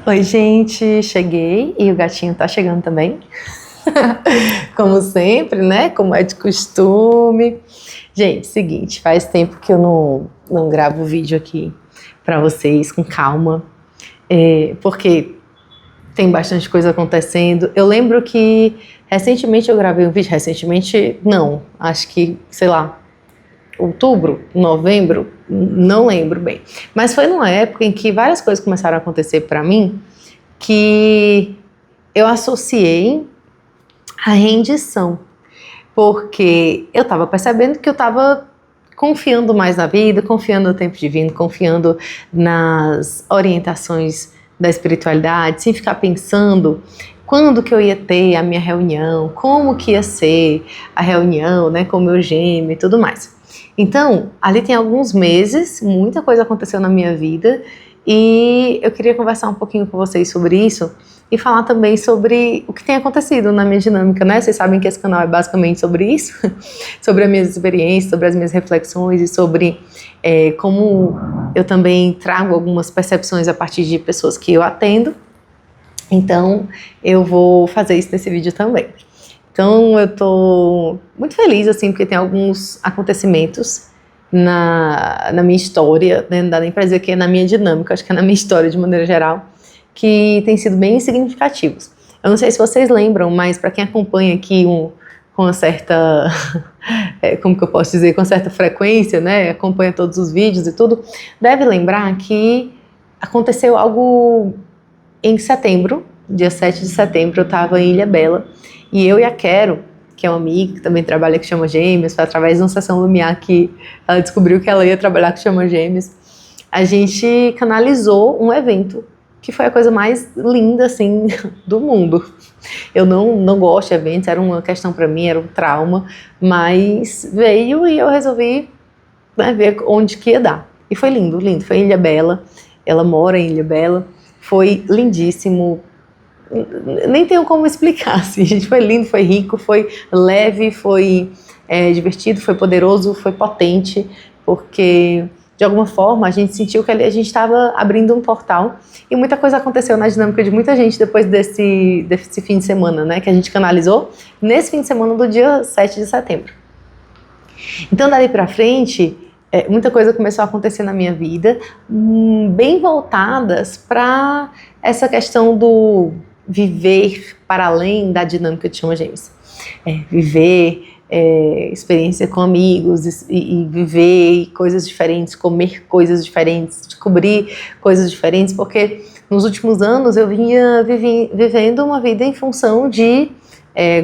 Oi, gente, cheguei e o gatinho tá chegando também. Como sempre, né? Como é de costume. Gente, seguinte, faz tempo que eu não gravo vídeo aqui pra vocês com calma, porque tem bastante coisa acontecendo. Eu lembro que recentemente eu gravei um vídeo, recentemente não, acho que, sei lá, outubro, novembro, não lembro bem. Mas foi numa época em que várias coisas começaram a acontecer pra mim que eu associei a rendição, porque eu estava percebendo que eu estava confiando mais na vida, confiando no tempo divino, confiando nas orientações da espiritualidade, sem ficar pensando quando que eu ia ter a minha reunião, como que ia ser a reunião, né, com o meu gêmeo e tudo mais. Então, ali tem alguns meses, muita coisa aconteceu na minha vida e eu queria conversar um pouquinho com vocês sobre isso e falar também sobre o que tem acontecido na minha dinâmica, né? Vocês sabem que esse canal é basicamente sobre isso, sobre as minhas experiências, sobre as minhas reflexões e sobre como eu também trago algumas percepções a partir de pessoas que eu atendo. Então, eu vou fazer isso nesse vídeo também. Então, eu tô muito feliz, assim, porque tem alguns acontecimentos na minha história, né? Não dá nem pra dizer que é na minha dinâmica, acho que é na minha história de maneira geral, que tem sido bem significativos. Eu não sei se vocês lembram, mas para quem acompanha aqui com uma certa, como que eu posso dizer, com certa frequência, né, acompanha todos os vídeos e tudo, deve lembrar que aconteceu algo em setembro, dia 7 de setembro, eu estava em Ilhabela, e eu e a Quero, que é uma amiga que também trabalha com Chama Gêmeos, foi através de uma sessão Lumiar que ela descobriu que ela ia trabalhar com Chama Gêmeos, a gente canalizou um evento que foi a coisa mais linda, assim, do mundo. Eu não gosto de eventos, era uma questão para mim, era um trauma, mas veio e eu resolvi, né, ver onde que ia dar. E foi lindo, lindo. Foi em Ilhabela, ela mora em Ilhabela, foi lindíssimo, nem tenho como explicar, assim, gente, foi lindo, foi rico, foi leve, foi divertido, foi poderoso, foi potente, porque de alguma forma a gente sentiu que ali a gente estava abrindo um portal e muita coisa aconteceu na dinâmica de muita gente depois desse fim de semana, né, que a gente canalizou nesse fim de semana do dia 7 de setembro. Então dali pra frente, muita coisa começou a acontecer na minha vida, bem voltadas para essa questão do viver para além da dinâmica de Chama Gêmeos. Viver experiência com amigos e viver coisas diferentes, comer coisas diferentes, descobrir coisas diferentes, porque nos últimos anos eu vinha vivendo uma vida em função de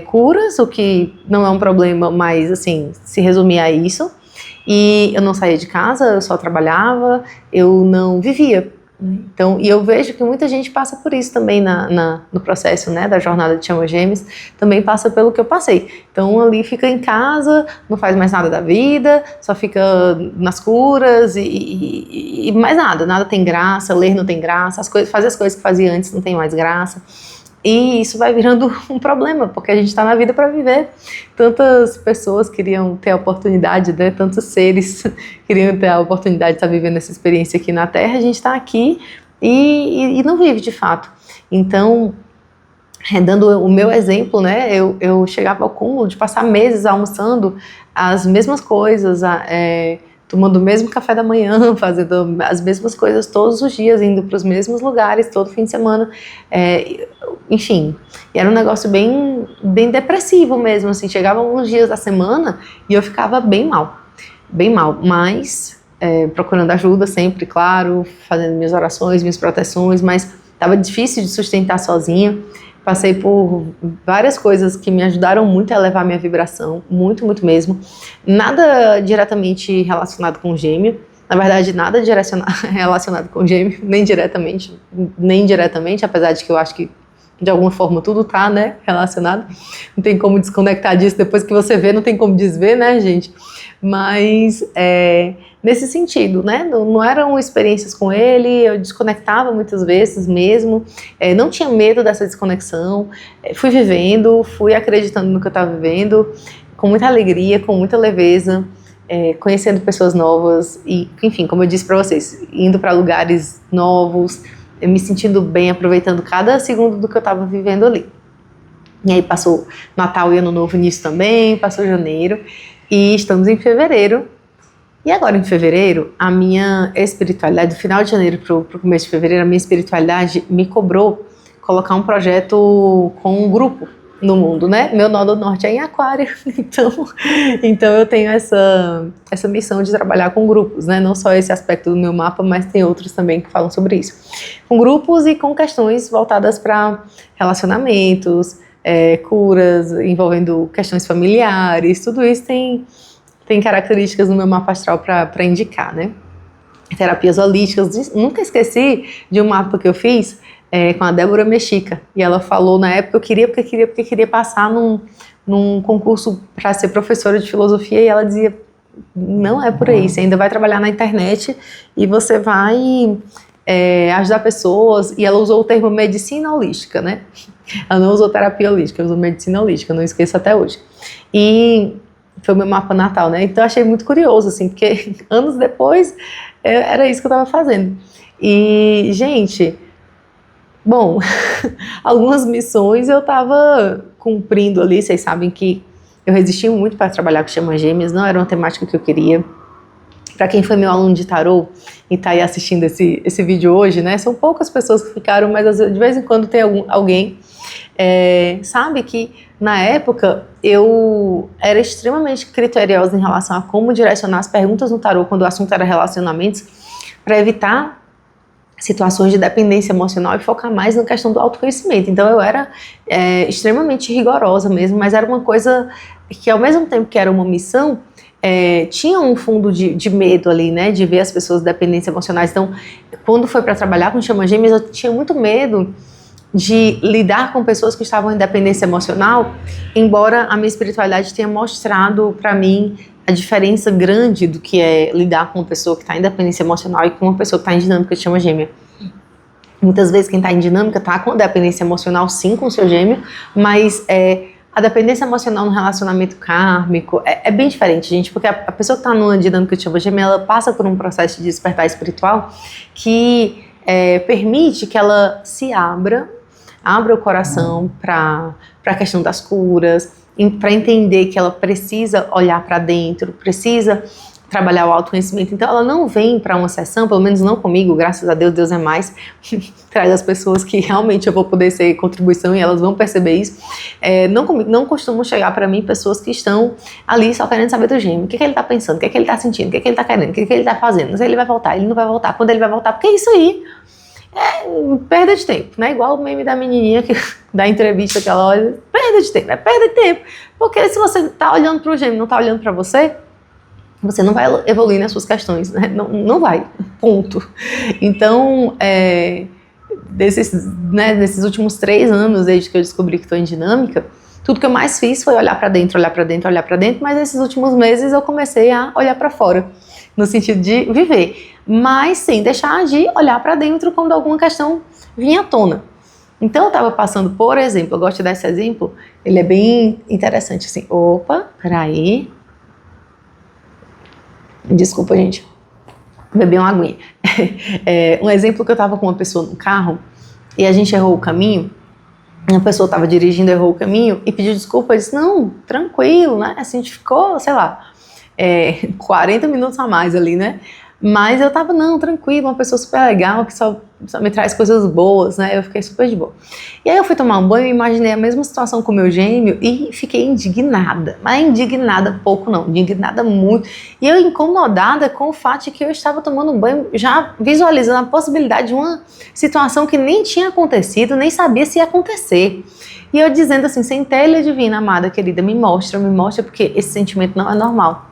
curas, o que não é um problema, mas assim, se resumir a isso, e eu não saía de casa, eu só trabalhava, eu não vivia. Então, e eu vejo que muita gente passa por isso também no processo, né, da jornada de Chama Gêmeos, também passa pelo que eu passei. Então ali fica em casa, não faz mais nada da vida, só fica nas curas e mais nada tem graça, ler não tem graça, fazer as coisas que fazia antes não tem mais graça. E isso vai virando um problema, porque a gente está na vida para viver. Tantas pessoas queriam ter a oportunidade, né? Tantos seres queriam ter a oportunidade de estar vivendo essa experiência aqui na Terra. A gente está aqui e não vive de fato. Então, dando o meu exemplo, né? Eu chegava ao cúmulo de passar meses almoçando as mesmas coisas, tomando o mesmo café da manhã, fazendo as mesmas coisas todos os dias, indo para os mesmos lugares todo fim de semana, enfim, e era um negócio bem depressivo mesmo, assim, chegavam uns dias da semana e eu ficava bem mal, mas procurando ajuda sempre, claro, fazendo minhas orações, minhas proteções, mas estava difícil de sustentar sozinha. Passei por várias coisas que me ajudaram muito a elevar minha vibração, muito, muito mesmo. Nada diretamente relacionado com gêmeo, na verdade nada relacionado com gêmeo, nem diretamente, nem indiretamente, apesar de que eu acho que de alguma forma tudo tá, né, relacionado. Não tem como desconectar disso, depois que você vê, não tem como desver, né, gente? Mas nesse sentido, né, não eram experiências com ele, eu desconectava muitas vezes mesmo, não tinha medo dessa desconexão, fui vivendo, fui acreditando no que eu estava vivendo, com muita alegria, com muita leveza, conhecendo pessoas novas e, enfim, como eu disse para vocês, indo para lugares novos, me sentindo bem, aproveitando cada segundo do que eu estava vivendo ali. E aí passou Natal e Ano Novo nisso também, passou janeiro, e estamos em fevereiro. E agora em fevereiro, a minha espiritualidade, do final de janeiro para o começo de fevereiro, a minha espiritualidade me cobrou colocar um projeto com um grupo no mundo, né? Meu nó do norte é em Aquário, então eu tenho essa missão de trabalhar com grupos, né? Não só esse aspecto do meu mapa, mas tem outros também que falam sobre isso. Com grupos e com questões voltadas para relacionamentos, curas, envolvendo questões familiares, tudo isso tem características no meu mapa astral para indicar, né? Terapias holísticas. Nunca esqueci de um mapa que eu fiz com a Débora Mexica, e ela falou na época, porque queria passar num concurso para ser professora de filosofia, e ela dizia, não é por aí, você ainda vai trabalhar na internet e você vai ajudar pessoas, e ela usou o termo medicina holística, né? Ela não usou terapia holística, ela usou medicina holística, eu não esqueço até hoje. E foi o meu mapa natal, né? Então eu achei muito curioso, assim, porque anos depois era isso que eu estava fazendo. E, gente, bom, algumas missões eu estava cumprindo ali. Vocês sabem que eu resisti muito para trabalhar com chama gêmeas, não era uma temática que eu queria. Para quem foi meu aluno de tarô e está aí assistindo esse vídeo hoje, né? São poucas pessoas que ficaram, mas de vez em quando tem alguém. Sabe que na época eu era extremamente criteriosa em relação a como direcionar as perguntas no tarô quando o assunto era relacionamentos, para evitar situações de dependência emocional e focar mais na questão do autoconhecimento. Então eu era extremamente rigorosa mesmo, mas era uma coisa que, ao mesmo tempo que era uma missão, tinha um fundo de medo ali, né, de ver as pessoas dependentes emocionais. Então, quando foi para trabalhar com chama gêmeas, eu tinha muito medo de lidar com pessoas que estavam em dependência emocional, embora a minha espiritualidade tenha mostrado para mim a diferença grande do que é lidar com uma pessoa que está em dependência emocional e com uma pessoa que está em dinâmica de chama gêmea. Muitas vezes quem está em dinâmica está com dependência emocional, sim, com o seu gêmeo, mas a dependência emocional no relacionamento kármico é bem diferente, gente, porque a pessoa que está numa dinâmica de chama gêmea, ela passa por um processo de despertar espiritual que permite que ela se abra o coração para a questão das curas, para entender que ela precisa olhar para dentro, precisa trabalhar o autoconhecimento. Então ela não vem para uma sessão, pelo menos não comigo, graças a Deus, Deus é mais, traz as pessoas que realmente eu vou poder ser contribuição e elas vão perceber isso. Não costumam chegar para mim pessoas que estão ali só querendo saber do gêmeo, o que ele está pensando, o que ele está sentindo, o que ele está querendo, o que ele está fazendo, se ele vai voltar, ele não vai voltar, quando ele vai voltar, porque isso aí perda de tempo, né? Igual o meme da menininha que da entrevista que ela olha, perda de tempo, perda de tempo, porque se você tá olhando para o gêmeo, não tá olhando para você não vai evoluir nas suas questões, né? Não vai, ponto. Então, nesses últimos 3 anos, desde que eu descobri que estou em dinâmica, tudo que eu mais fiz foi olhar para dentro, mas nesses últimos meses eu comecei a olhar para fora, no sentido de viver, mas sem deixar de olhar para dentro quando alguma questão vinha à tona. Então eu estava passando, por exemplo, eu gosto de dar esse exemplo, ele é bem interessante, assim, peraí, desculpa, gente, bebi uma aguinha. Um exemplo que eu estava com uma pessoa no carro e a gente errou o caminho, uma pessoa estava dirigindo, errou o caminho e pediu desculpa, eu disse, não, tranquilo, né, assim, a gente ficou, sei lá, 40 minutos a mais ali, né? Mas eu tava, não, tranquilo, uma pessoa super legal, que só me traz coisas boas, né? Eu fiquei super de boa. E aí eu fui tomar um banho e imaginei a mesma situação com o meu gêmeo e fiquei indignada. Mas indignada pouco não, indignada muito. E eu incomodada com o fato de que eu estava tomando um banho, já visualizando a possibilidade de uma situação que nem tinha acontecido, nem sabia se ia acontecer. E eu dizendo assim, centelha divina, amada, querida, me mostra, porque esse sentimento não é normal.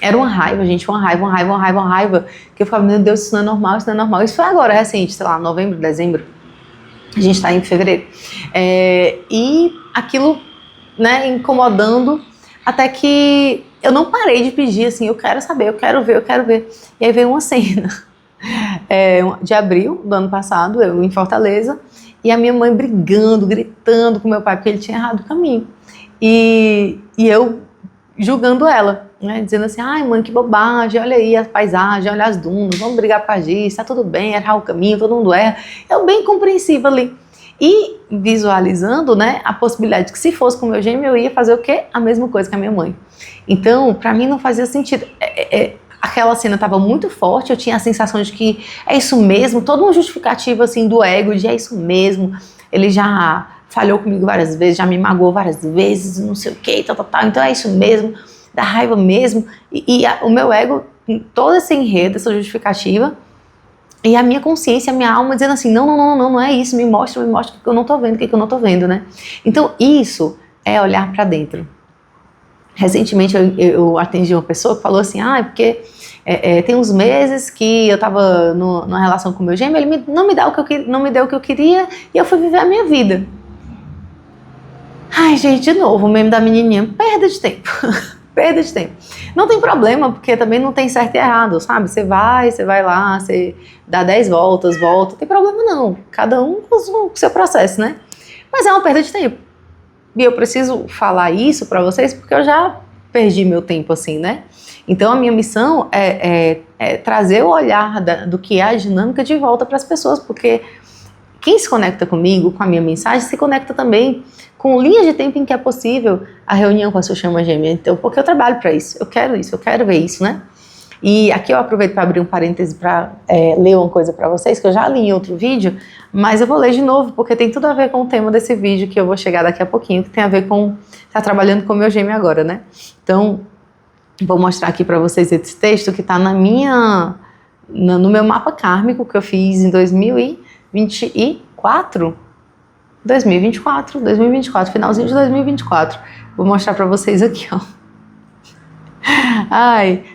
Era uma raiva, gente, uma raiva, que eu ficava, meu Deus, isso não é normal, Isso foi agora, recente, sei lá, novembro, dezembro, a gente tá em fevereiro. E aquilo, né, incomodando, até que eu não parei de pedir, assim, eu quero saber, eu quero ver. E aí veio uma cena, de abril do ano passado, eu em Fortaleza, e a minha mãe brigando, gritando com meu pai, porque ele tinha errado o caminho. E eu julgando ela, né? Dizendo assim, ai mãe, que bobagem, olha aí a paisagem, olha as dunas, vamos brigar por causa disso, tá tudo bem, errar o caminho, todo mundo erra. Eu bem compreensiva ali. E visualizando, né, a possibilidade de que se fosse com o meu gêmeo, eu ia fazer o quê? A mesma coisa que a minha mãe. Então, pra mim não fazia sentido. Aquela cena estava muito forte, eu tinha a sensação de que é isso mesmo, toda uma justificativa assim do ego, de é isso mesmo, ele já falhou comigo várias vezes, já me magoou várias vezes, não sei o que, tal, então é isso mesmo, dá raiva mesmo, o meu ego, todo esse enredo, essa justificativa, e a minha consciência, a minha alma dizendo assim, não é isso, me mostra o que eu não tô vendo, o que eu não tô vendo, né? Então isso é olhar para dentro. Recentemente eu atendi uma pessoa que falou assim, porque tem uns meses que eu tava numa relação com o meu gêmeo, ele não me deu o que eu queria e eu fui viver a minha vida. Ai, gente, de novo, o meme da menininha, perda de tempo, perda de tempo. Não tem problema, porque também não tem certo e errado, sabe? Você vai lá, você dá 10 voltas, volta, não tem problema não, cada um com o seu processo, né? Mas é uma perda de tempo. E eu preciso falar isso pra vocês porque eu já perdi meu tempo assim, né? Então a minha missão é trazer o olhar do que é a dinâmica de volta para as pessoas, porque quem se conecta comigo, com a minha mensagem, se conecta também com linhas de tempo em que é possível a reunião com a sua chama gêmea. Então, porque eu trabalho para isso, eu quero ver isso, né? E aqui eu aproveito para abrir um parêntese para ler uma coisa para vocês, que eu já li em outro vídeo, mas eu vou ler de novo, porque tem tudo a ver com o tema desse vídeo, que eu vou chegar daqui a pouquinho, que tem a ver com estar trabalhando com o meu gêmeo agora, né? Então, vou mostrar aqui para vocês esse texto que está no meu mapa kármico, que eu fiz em 2024, finalzinho de 2024. Vou mostrar para vocês aqui, ó.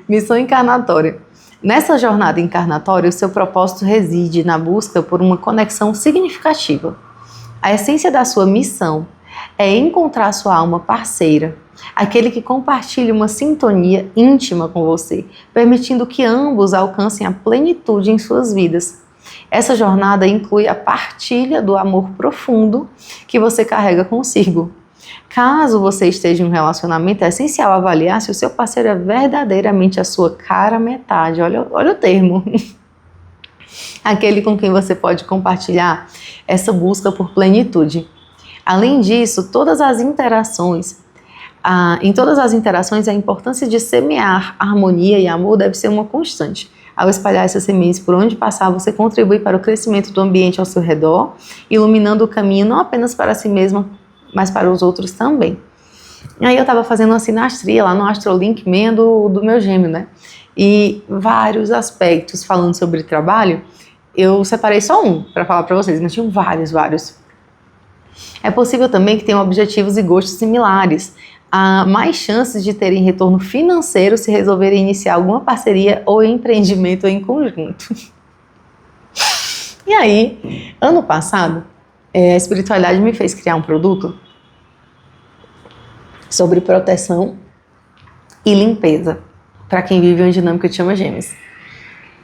Missão encarnatória. Nessa jornada encarnatória, o seu propósito reside na busca por uma conexão significativa. A essência da sua missão é encontrar sua alma parceira, aquele que compartilha uma sintonia íntima com você, permitindo que ambos alcancem a plenitude em suas vidas. Essa jornada inclui a partilha do amor profundo que você carrega consigo. Caso você esteja em um relacionamento, é essencial avaliar se o seu parceiro é verdadeiramente a sua cara metade. Olha o termo. Aquele com quem você pode compartilhar essa busca por plenitude. Além disso, em todas as interações, a importância de semear harmonia e amor deve ser uma constante. Ao espalhar essas sementes por onde passar, você contribui para o crescimento do ambiente ao seu redor, iluminando o caminho não apenas para si mesmo, mas para os outros também. Aí eu estava fazendo uma sinastria lá no Astrolink meio do meu gêmeo, né? E vários aspectos falando sobre trabalho, eu separei só um para falar para vocês, mas tinham vários. É possível também que tenham objetivos e gostos similares. Há mais chances de terem retorno financeiro se resolverem iniciar alguma parceria ou empreendimento em conjunto. E aí, ano passado, a espiritualidade me fez criar um produto sobre proteção e limpeza para quem vive uma dinâmica de chama gêmeas.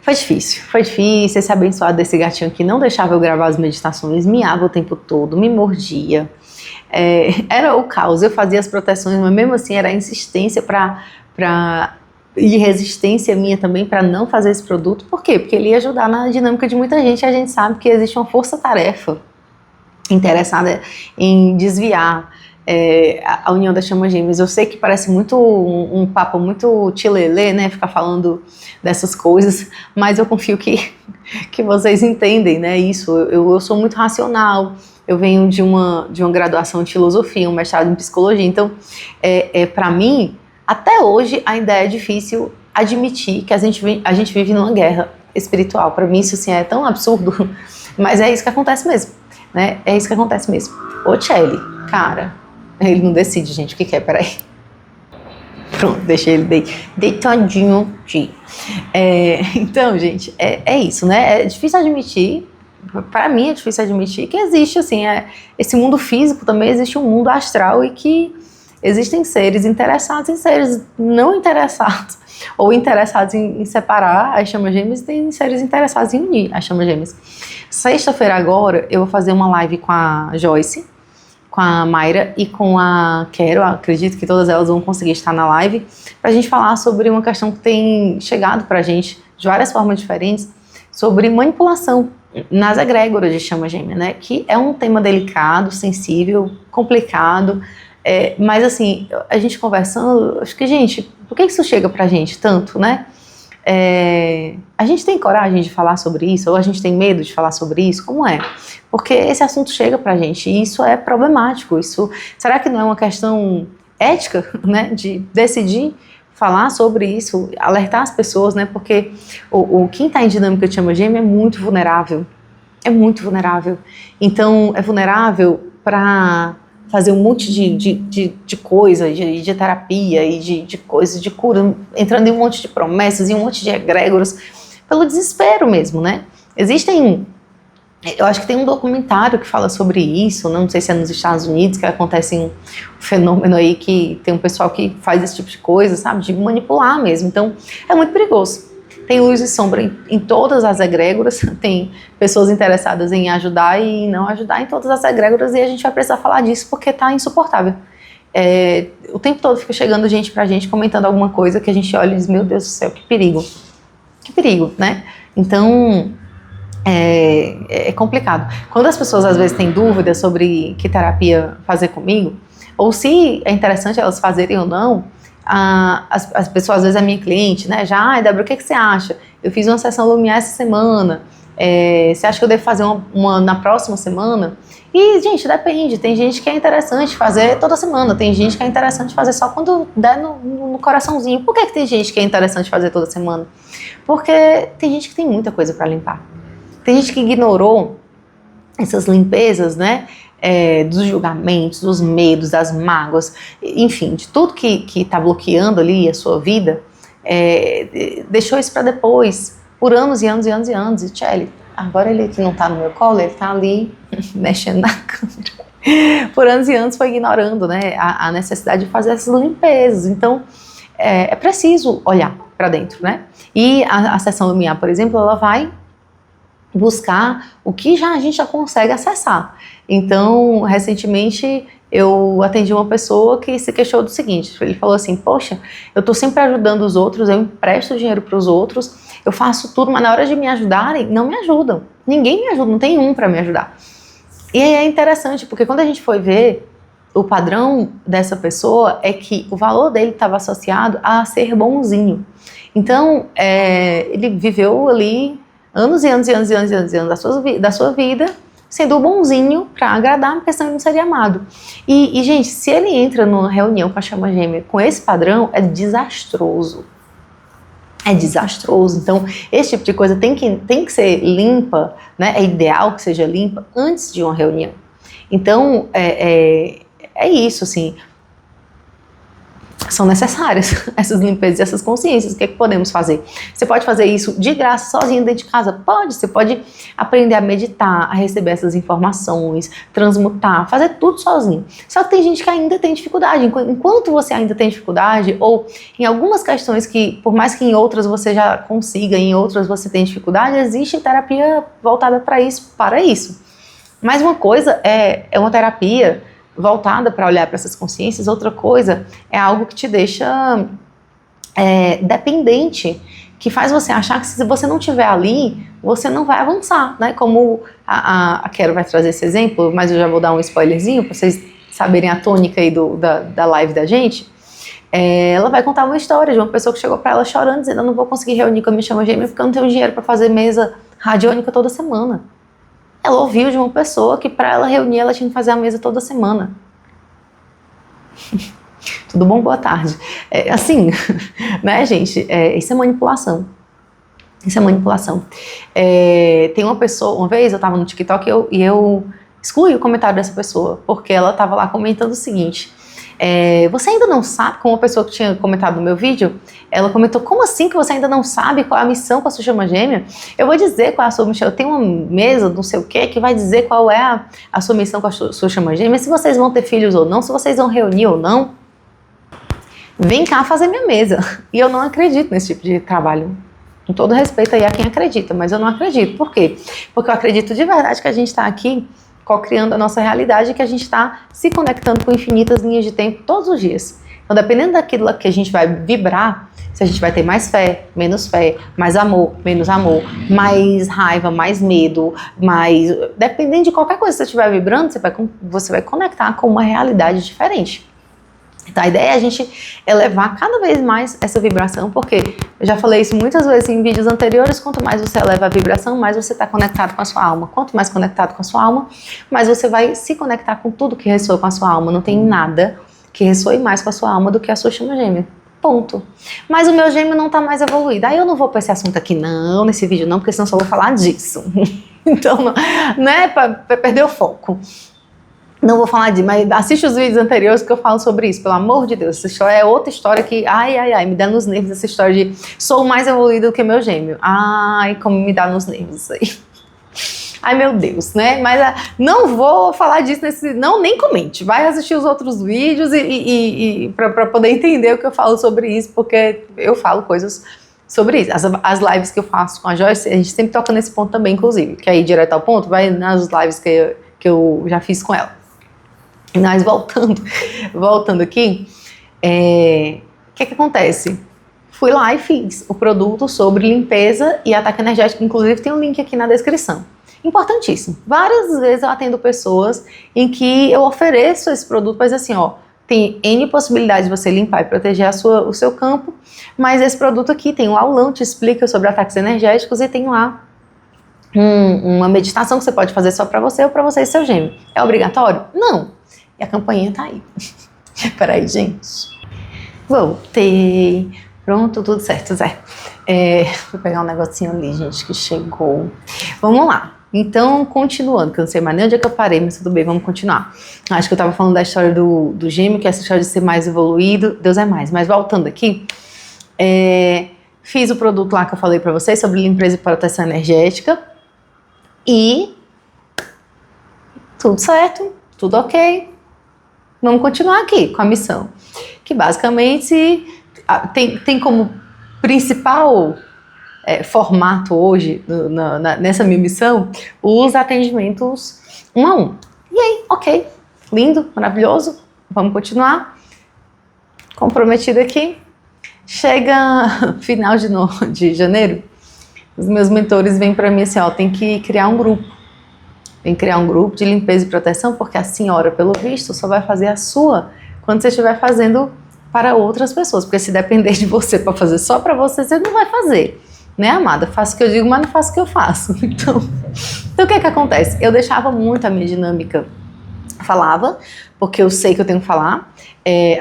Foi difícil esse abençoado desse gatinho que não deixava eu gravar as meditações, miava o tempo todo, me mordia. Era o caos, eu fazia as proteções, mas mesmo assim era insistência e resistência minha também para não fazer esse produto. Por quê? Porque ele ia ajudar na dinâmica de muita gente e a gente sabe que existe uma força-tarefa interessada em desviar a união das chamas gêmeas. Eu sei que parece muito um papo muito tilelê, né, ficar falando dessas coisas, mas eu confio que vocês entendem, né, isso. Eu sou muito racional, eu venho de uma graduação em filosofia, um mestrado em psicologia, então para mim, até hoje ainda é difícil admitir que a gente vive numa guerra espiritual. Para mim isso assim, é tão absurdo, mas é isso que acontece mesmo, né, é isso que acontece mesmo. Ô Tchelle, cara, ele não decide, gente, o que quer, peraí. Pronto, deixei ele deitadinho aqui. Então, gente, é isso, né? É difícil admitir, para mim é difícil admitir que existe, assim, esse mundo físico também existe um mundo astral e que existem seres interessados em seres não interessados, ou interessados em separar as chamas gêmeas, e tem seres interessados em unir as chamas gêmeas. Sexta-feira agora, eu vou fazer uma live com a Joyce, com a Mayra e com a Quero, acredito que todas elas vão conseguir estar na live, para a gente falar sobre uma questão que tem chegado para a gente de várias formas diferentes, sobre manipulação nas egrégoras de chama gêmea, né? Que é um tema delicado, sensível, complicado, mas assim, a gente conversando, acho que, gente, por que isso chega pra gente tanto, né? A gente tem coragem de falar sobre isso, ou a gente tem medo de falar sobre isso? Como é? Porque esse assunto chega pra gente e isso é problemático. Será que não é uma questão ética, né? De decidir falar sobre isso, alertar as pessoas, né? Porque quem está em dinâmica de chama gêmea é muito vulnerável. É muito vulnerável. Então, é vulnerável para fazer um monte de coisa, de terapia e de coisa, de cura, entrando em um monte de promessas e um monte de egrégoras, pelo desespero mesmo, né? Eu acho que tem um documentário que fala sobre isso, não sei se é nos Estados Unidos, que acontece um fenômeno aí que tem um pessoal que faz esse tipo de coisa, sabe, de manipular mesmo, então é muito perigoso. Tem luz e sombra em todas as egrégoras, tem pessoas interessadas em ajudar e não ajudar em todas as egrégoras e a gente vai precisar falar disso porque tá insuportável. O tempo todo fica chegando gente pra gente comentando alguma coisa que a gente olha e diz, meu Deus do céu, que perigo, né? Então é complicado. Quando as pessoas às vezes têm dúvidas sobre que terapia fazer comigo, ou se é interessante elas fazerem ou não, as pessoas, às vezes a minha cliente, né, Débora, o que você acha? Eu fiz uma sessão Lumiar essa semana, você acha que eu devo fazer uma na próxima semana? E, gente, depende, tem gente que é interessante fazer toda semana, tem gente que é interessante fazer só quando der no coraçãozinho. Por que tem gente que é interessante fazer toda semana? Porque tem gente que tem muita coisa para limpar. Tem gente que ignorou essas limpezas, né? Dos julgamentos, dos medos, das mágoas, enfim, de tudo que está bloqueando ali a sua vida, deixou isso para depois, por anos e anos e anos e anos. E Tchelle, agora ele que não está no meu colo, ele está ali mexendo na câmera. Por anos e anos foi ignorando, né, a necessidade de fazer essas limpezas. Então, é preciso olhar para dentro, né? E a sessão Lumiar, por exemplo, ela vai buscar o que a gente já consegue acessar. Então, recentemente, eu atendi uma pessoa que se queixou do seguinte, ele falou assim, poxa, eu estou sempre ajudando os outros, eu empresto dinheiro para os outros, eu faço tudo, mas na hora de me ajudarem, não me ajudam. Ninguém me ajuda, não tem um para me ajudar. E é interessante, porque quando a gente foi ver, o padrão dessa pessoa é que o valor dele estava associado a ser bonzinho. Então, ele viveu ali anos e anos e anos e anos e anos, e anos da sua vida sendo bonzinho para agradar, porque senão ele não seria amado. E, gente, se ele entra numa reunião com a chama gêmea com esse padrão, é desastroso. É desastroso. Então, esse tipo de coisa tem que ser limpa, né? É ideal que seja limpa antes de uma reunião. Então, é isso, assim. São necessárias essas limpezas e essas consciências. O que é que podemos fazer? Você pode fazer isso de graça, sozinho dentro de casa? Pode. Você pode aprender a meditar, a receber essas informações, transmutar, fazer tudo sozinho. Só que tem gente que ainda tem dificuldade. Enquanto você ainda tem dificuldade, ou em algumas questões que, por mais que em outras você já consiga, em outras você tem dificuldade, existe terapia voltada para isso. Mas uma coisa é uma terapia voltada para olhar para essas consciências, outra coisa é algo que te deixa dependente, que faz você achar que se você não estiver ali, você não vai avançar, né? Como a Quero vai trazer esse exemplo, mas eu já vou dar um spoilerzinho para vocês saberem a tônica aí da live da gente. Ela vai contar uma história de uma pessoa que chegou para ela chorando, dizendo, eu não vou conseguir reunir com a minha chama gêmea porque eu não tenho dinheiro para fazer mesa radiônica toda semana. Ela ouviu de uma pessoa que para ela reunir, ela tinha que fazer a mesa toda semana. Tudo bom? Boa tarde. Assim, né, gente? Isso é manipulação. Isso é manipulação. Tem uma pessoa, uma vez eu estava no TikTok e eu excluí o comentário dessa pessoa, porque ela estava lá comentando o seguinte, você ainda não sabe, como uma pessoa que tinha comentado no meu vídeo, ela comentou, como assim que você ainda não sabe qual é a missão com a sua chama gêmea? Eu vou dizer qual é a sua missão, eu tenho uma mesa, não sei o que vai dizer qual é a sua missão com a sua chama gêmea, se vocês vão ter filhos ou não, se vocês vão reunir ou não, vem cá fazer minha mesa. E eu não acredito nesse tipo de trabalho. Com todo respeito aí a quem acredita, mas eu não acredito. Por quê? Porque eu acredito de verdade que a gente está aqui co-criando a nossa realidade, que a gente está se conectando com infinitas linhas de tempo todos os dias. Então, dependendo daquilo que a gente vai vibrar, se a gente vai ter mais fé, menos fé, mais amor, menos amor, mais raiva, mais medo, mais... Dependendo de qualquer coisa que você estiver vibrando, você vai conectar com uma realidade diferente. Então, a ideia é a gente elevar cada vez mais essa vibração, porque eu já falei isso muitas vezes em vídeos anteriores, quanto mais você eleva a vibração, mais você está conectado com a sua alma. Quanto mais conectado com a sua alma, mais você vai se conectar com tudo que ressoa com a sua alma. Não tem nada que ressoe mais com a sua alma do que a sua chama gêmea. Ponto. Mas o meu gêmeo não está mais evoluído. Aí eu não vou para esse assunto aqui não, nesse vídeo não, porque senão só vou falar disso. Então, não é para perder o foco. Não vou falar disso, mas assiste os vídeos anteriores que eu falo sobre isso, pelo amor de Deus. Essa história é outra história que, ai, me dá nos nervos essa história de sou mais evoluído do que meu gêmeo. Ai, como me dá nos nervos isso aí. Ai, meu Deus, né? Mas não vou falar disso não, nem comente. Vai assistir os outros vídeos e para poder entender o que eu falo sobre isso, porque eu falo coisas sobre isso. As lives que eu faço com a Joyce, a gente sempre toca nesse ponto também, inclusive. Quer ir direto ao ponto? Vai nas lives que eu já fiz com ela. Mas voltando aqui, o que acontece? Fui lá e fiz o produto sobre limpeza e ataque energético, inclusive tem um link aqui na descrição. Importantíssimo. Várias vezes eu atendo pessoas em que eu ofereço esse produto, mas assim, ó, tem N possibilidades de você limpar e proteger o seu campo, mas esse produto aqui tem um aulão, te explica sobre ataques energéticos e tem lá uma meditação que você pode fazer só para você ou para você e seu gêmeo. É obrigatório? Não. E a campainha tá aí. Peraí, gente. Voltei. Pronto, tudo certo, Zé. Vou pegar um negocinho ali, gente, que chegou. Vamos lá. Então, continuando, que eu não sei mais nem onde é que eu parei, mas tudo bem, vamos continuar. Acho que eu tava falando da história do gêmeo, que é essa história de ser mais evoluído. Deus é mais. Mas voltando aqui, fiz o produto lá que eu falei pra vocês sobre limpeza e proteção energética. E tudo certo, tudo ok. Vamos continuar aqui com a missão, que basicamente tem como principal formato hoje, nessa minha missão, os atendimentos 1 a 1. E aí, ok, lindo, maravilhoso, vamos continuar. Comprometido aqui. Chega final de janeiro, os meus mentores vêm para mim assim, ó, tem que criar um grupo. Tem que criar um grupo de limpeza e proteção, porque a senhora, pelo visto, só vai fazer a sua quando você estiver fazendo para outras pessoas. Porque se depender de você para fazer só para você, você não vai fazer. Né, amada? Faço o que eu digo, mas não faço o que eu faço. Então o que acontece? Eu deixava muito a minha dinâmica. Falava, porque eu sei que eu tenho que falar.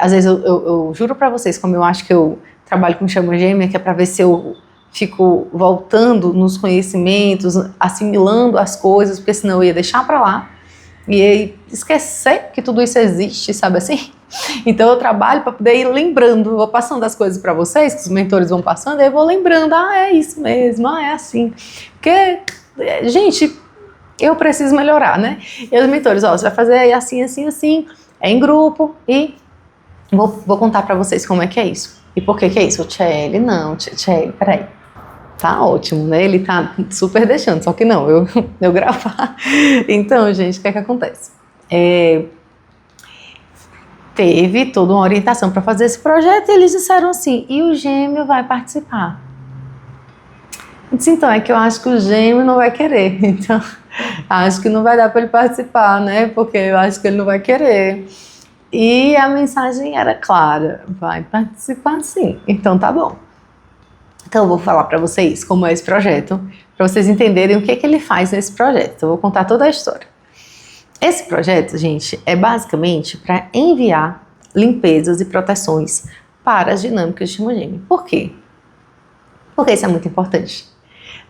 Às vezes eu juro para vocês, como eu acho que eu trabalho com chama gêmea, que é para ver se eu fico voltando nos conhecimentos, assimilando as coisas, porque senão eu ia deixar pra lá e ia esquecer que tudo isso existe, sabe assim? Então eu trabalho para poder ir lembrando, vou passando as coisas para vocês, que os mentores vão passando, aí eu vou lembrando, é isso mesmo, é assim. Porque, gente, eu preciso melhorar, né? E os mentores, ó, você vai fazer assim, assim, assim, em grupo e vou contar para vocês como é que é isso. E por que é isso? Tchelle, não, Tchelle, peraí. Tá ótimo, né? Ele tá super deixando, só que não, eu gravar. Então, gente, o que acontece? Teve toda uma orientação para fazer esse projeto e eles disseram assim, e o gêmeo vai participar? Eu disse, então, é que eu acho que o gêmeo não vai querer, então acho que não vai dar para ele participar, né? Porque eu acho que ele não vai querer. E a mensagem era clara, vai participar sim, então tá bom. Então eu vou falar para vocês como é esse projeto, para vocês entenderem o que ele faz nesse projeto. Eu vou contar toda a história. Esse projeto, gente, é basicamente para enviar limpezas e proteções para as dinâmicas de chama gêmea. Por quê? Porque isso é muito importante.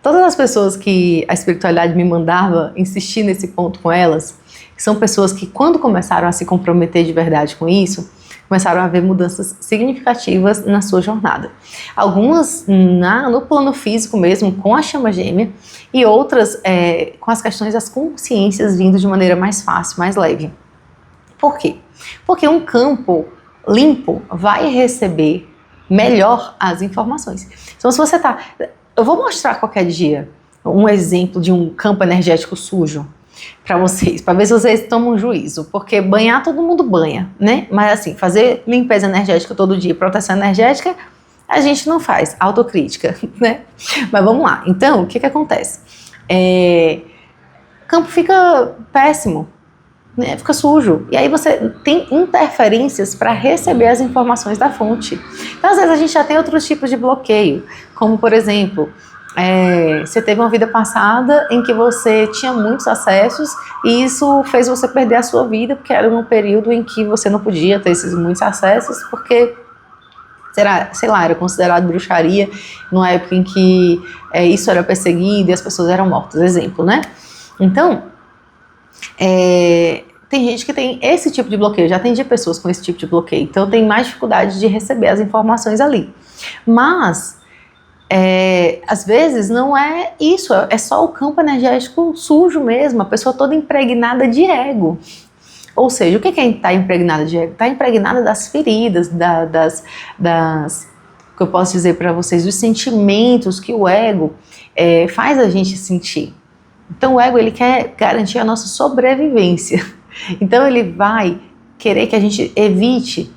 Todas as pessoas que a espiritualidade me mandava insistir nesse ponto com elas, são pessoas que quando começaram a se comprometer de verdade com isso, começaram a ver mudanças significativas na sua jornada. Algumas no plano físico mesmo, com a chama gêmea, e outras com as questões das consciências vindo de maneira mais fácil, mais leve. Por quê? Porque um campo limpo vai receber melhor as informações. Então, se você tá... Eu vou mostrar qualquer dia um exemplo de um campo energético sujo. para vocês, para ver se vocês tomam juízo, porque banhar todo mundo banha, né? Mas assim, fazer limpeza energética todo dia, proteção energética, a gente não faz, autocrítica, né? Mas vamos lá. Então, o que acontece? O campo fica péssimo, né? Fica sujo. E aí você tem interferências para receber as informações da fonte. Então, às vezes, a gente já tem outros tipos de bloqueio, como, por exemplo, você teve uma vida passada em que você tinha muitos acessos e isso fez você perder a sua vida, porque era um período em que você não podia ter esses muitos acessos, porque sei lá, era considerado bruxaria, numa época em que isso era perseguido e as pessoas eram mortas, exemplo, né? Então, tem gente que tem esse tipo de bloqueio, já atendi pessoas com esse tipo de bloqueio, então tem mais dificuldade de receber as informações ali. Mas, às vezes não é isso, é só o campo energético sujo mesmo, a pessoa toda impregnada de ego. Ou seja, o que é estar impregnada de ego? Está impregnada das feridas, que eu posso dizer para vocês, dos sentimentos que o ego faz a gente sentir. Então o ego, ele quer garantir a nossa sobrevivência. Então ele vai querer que a gente evite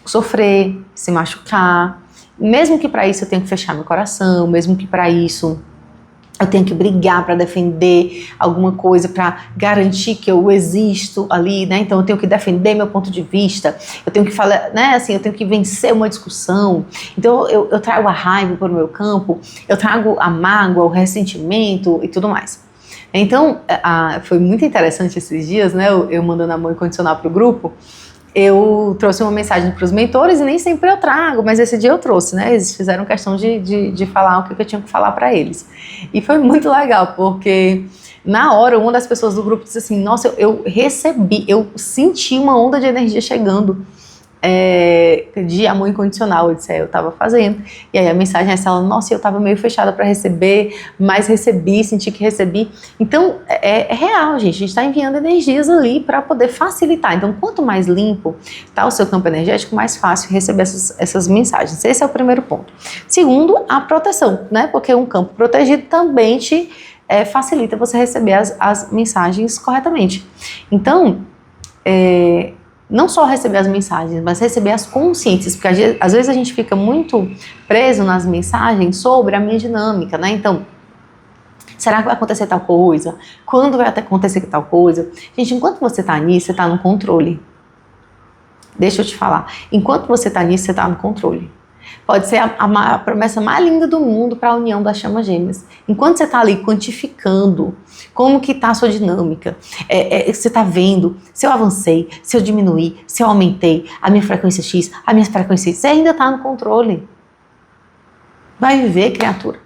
sofrer, se machucar, mesmo que para isso eu tenha que fechar meu coração, mesmo que para isso eu tenho que brigar para defender alguma coisa, para garantir que eu existo ali, né? Então eu tenho que defender meu ponto de vista, eu tenho que falar, né? Assim, eu tenho que vencer uma discussão. Então eu trago a raiva para o meu campo, eu trago a mágoa, o ressentimento e tudo mais. Então foi muito interessante esses dias, né? Eu mandando amor incondicional para o grupo. Eu trouxe uma mensagem para os mentores e nem sempre eu trago, mas esse dia eu trouxe, né? Eles fizeram questão de falar o que eu tinha que falar para eles. E foi muito legal, porque na hora uma das pessoas do grupo disse assim, nossa, eu senti uma onda de energia chegando, de amor incondicional. Eu disse, eu estava fazendo. E aí a mensagem é essa, nossa, eu estava meio fechada para receber, mas recebi, senti que recebi. Então é real, gente, a gente está enviando energias ali para poder facilitar. Então quanto mais limpo está o seu campo energético, mais fácil receber essas mensagens. Esse é o primeiro ponto. Segundo, a proteção, né? Porque um campo protegido também te facilita você receber as mensagens corretamente. Então, não só receber as mensagens, mas receber as consciências, porque às vezes a gente fica muito preso nas mensagens sobre a minha dinâmica, né? Então, será que vai acontecer tal coisa? Quando vai acontecer tal coisa? Gente, enquanto você está nisso, você está no controle. Deixa eu te falar. Enquanto você está nisso, você está no controle. Pode ser a promessa mais linda do mundo para a união das chamas gêmeas. Enquanto você está ali quantificando como que está a sua dinâmica, você está vendo se eu avancei, se eu diminuí, se eu aumentei a minha frequência X, a minha frequência Y, você ainda está no controle. Vai viver, criatura.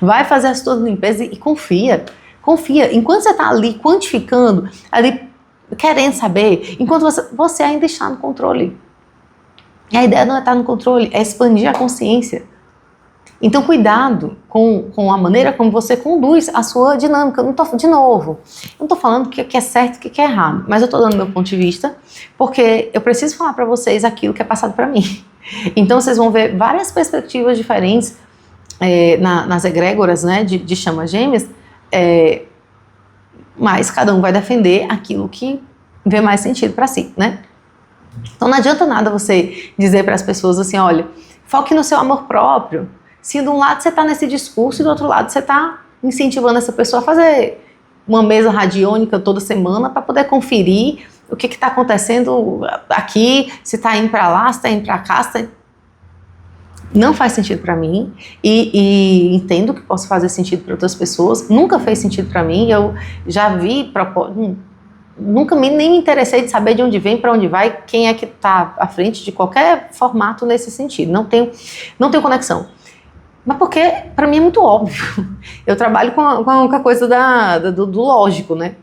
Vai fazer as suas limpezas e confia. Confia. Enquanto você está ali quantificando, ali querendo saber, enquanto você ainda está no controle. E a ideia não é estar no controle, é expandir a consciência. Então, cuidado com a maneira como você conduz a sua dinâmica. Eu não estou falando o que é certo e o que é errado, mas eu estou dando meu ponto de vista, porque eu preciso falar para vocês aquilo que é passado para mim. Então, vocês vão ver várias perspectivas diferentes nas egrégoras, né, de chamas gêmeas, mas cada um vai defender aquilo que vê mais sentido para si, né? Então não adianta nada você dizer para as pessoas assim, olha, foque no seu amor próprio. Se de um lado você está nesse discurso e do outro lado você está incentivando essa pessoa a fazer uma mesa radiônica toda semana para poder conferir o que está acontecendo aqui, se está indo para lá, se está indo para cá, não faz sentido para mim e entendo que posso fazer sentido para outras pessoas. Nunca fez sentido para mim. Eu já vi nunca nem me interessei de saber de onde vem, para onde vai, quem é que está à frente de qualquer formato nesse sentido. Não tenho conexão. Mas porque, para mim, é muito óbvio. Eu trabalho com a coisa do lógico, né?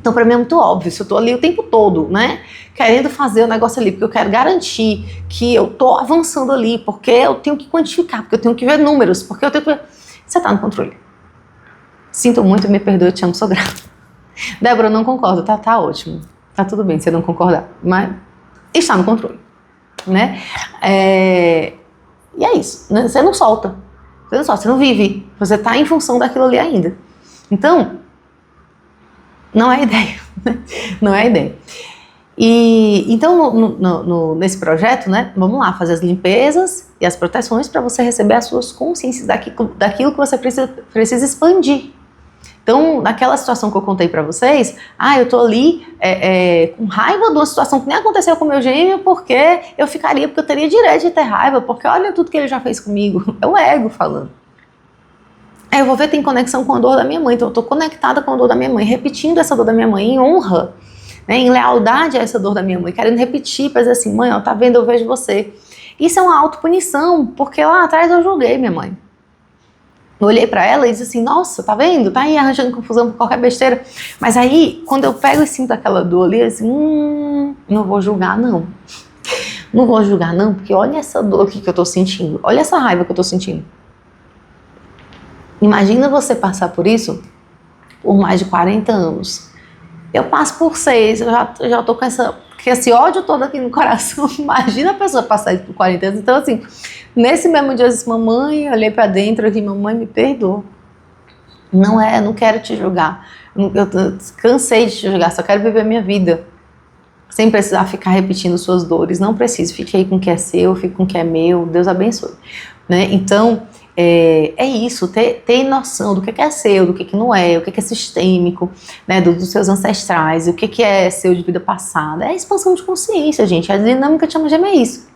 Então, para mim é muito óbvio. Se eu estou ali o tempo todo, né? Querendo fazer o negócio ali, porque eu quero garantir que eu estou avançando ali, porque eu tenho que quantificar, porque eu tenho que ver números, porque eu tenho que... Você está no controle. Sinto muito, me perdoe, eu te amo, sou grata. Débora, eu não concordo, tá ótimo, tá tudo bem se você não concordar, mas está no controle, né? E é isso, né? Você não solta, você não vive, você tá em função daquilo ali ainda. Então, Não é ideia, não é ideia. E então, nesse projeto, né, vamos lá, fazer as limpezas e as proteções para você receber as suas consciências daquilo que você precisa expandir. Então, naquela situação que eu contei para vocês, eu tô ali com raiva de uma situação que nem aconteceu com o meu gêmeo, porque eu teria direito de ter raiva, porque olha tudo que ele já fez comigo. É o ego falando. Aí eu vou ver, tem conexão com a dor da minha mãe, então eu tô conectada com a dor da minha mãe, repetindo essa dor da minha mãe em honra, né, em lealdade a essa dor da minha mãe, querendo repetir para dizer assim, mãe, ó, tá vendo, eu vejo você. Isso é uma autopunição, porque lá atrás eu julguei minha mãe. Eu olhei pra ela e disse assim, nossa, tá vendo? Tá aí arranjando confusão por qualquer besteira. Mas aí, quando eu pego e sinto aquela dor ali, eu disse, não vou julgar não. Não vou julgar não, porque olha essa dor aqui que eu tô sentindo. Olha essa raiva que eu tô sentindo. Imagina você passar por isso por mais de 40 anos. Eu passo por 6, eu já tô com esse ódio todo aqui no coração. Imagina a pessoa passar isso por 40 anos. Então, assim, nesse mesmo dia eu disse, mamãe, eu olhei pra dentro aqui, mamãe, me perdoa. Não quero te julgar. Eu cansei de te julgar, só quero viver a minha vida. Sem precisar ficar repetindo suas dores. Não preciso, fique aí com o que é seu, fique com o que é meu, Deus abençoe. Né? Então, é isso, ter noção do que é seu, do que não é, o que é sistêmico, né, dos seus ancestrais, o que é seu de vida passada. É a expansão de consciência, gente. A dinâmica de chama gêmea é isso.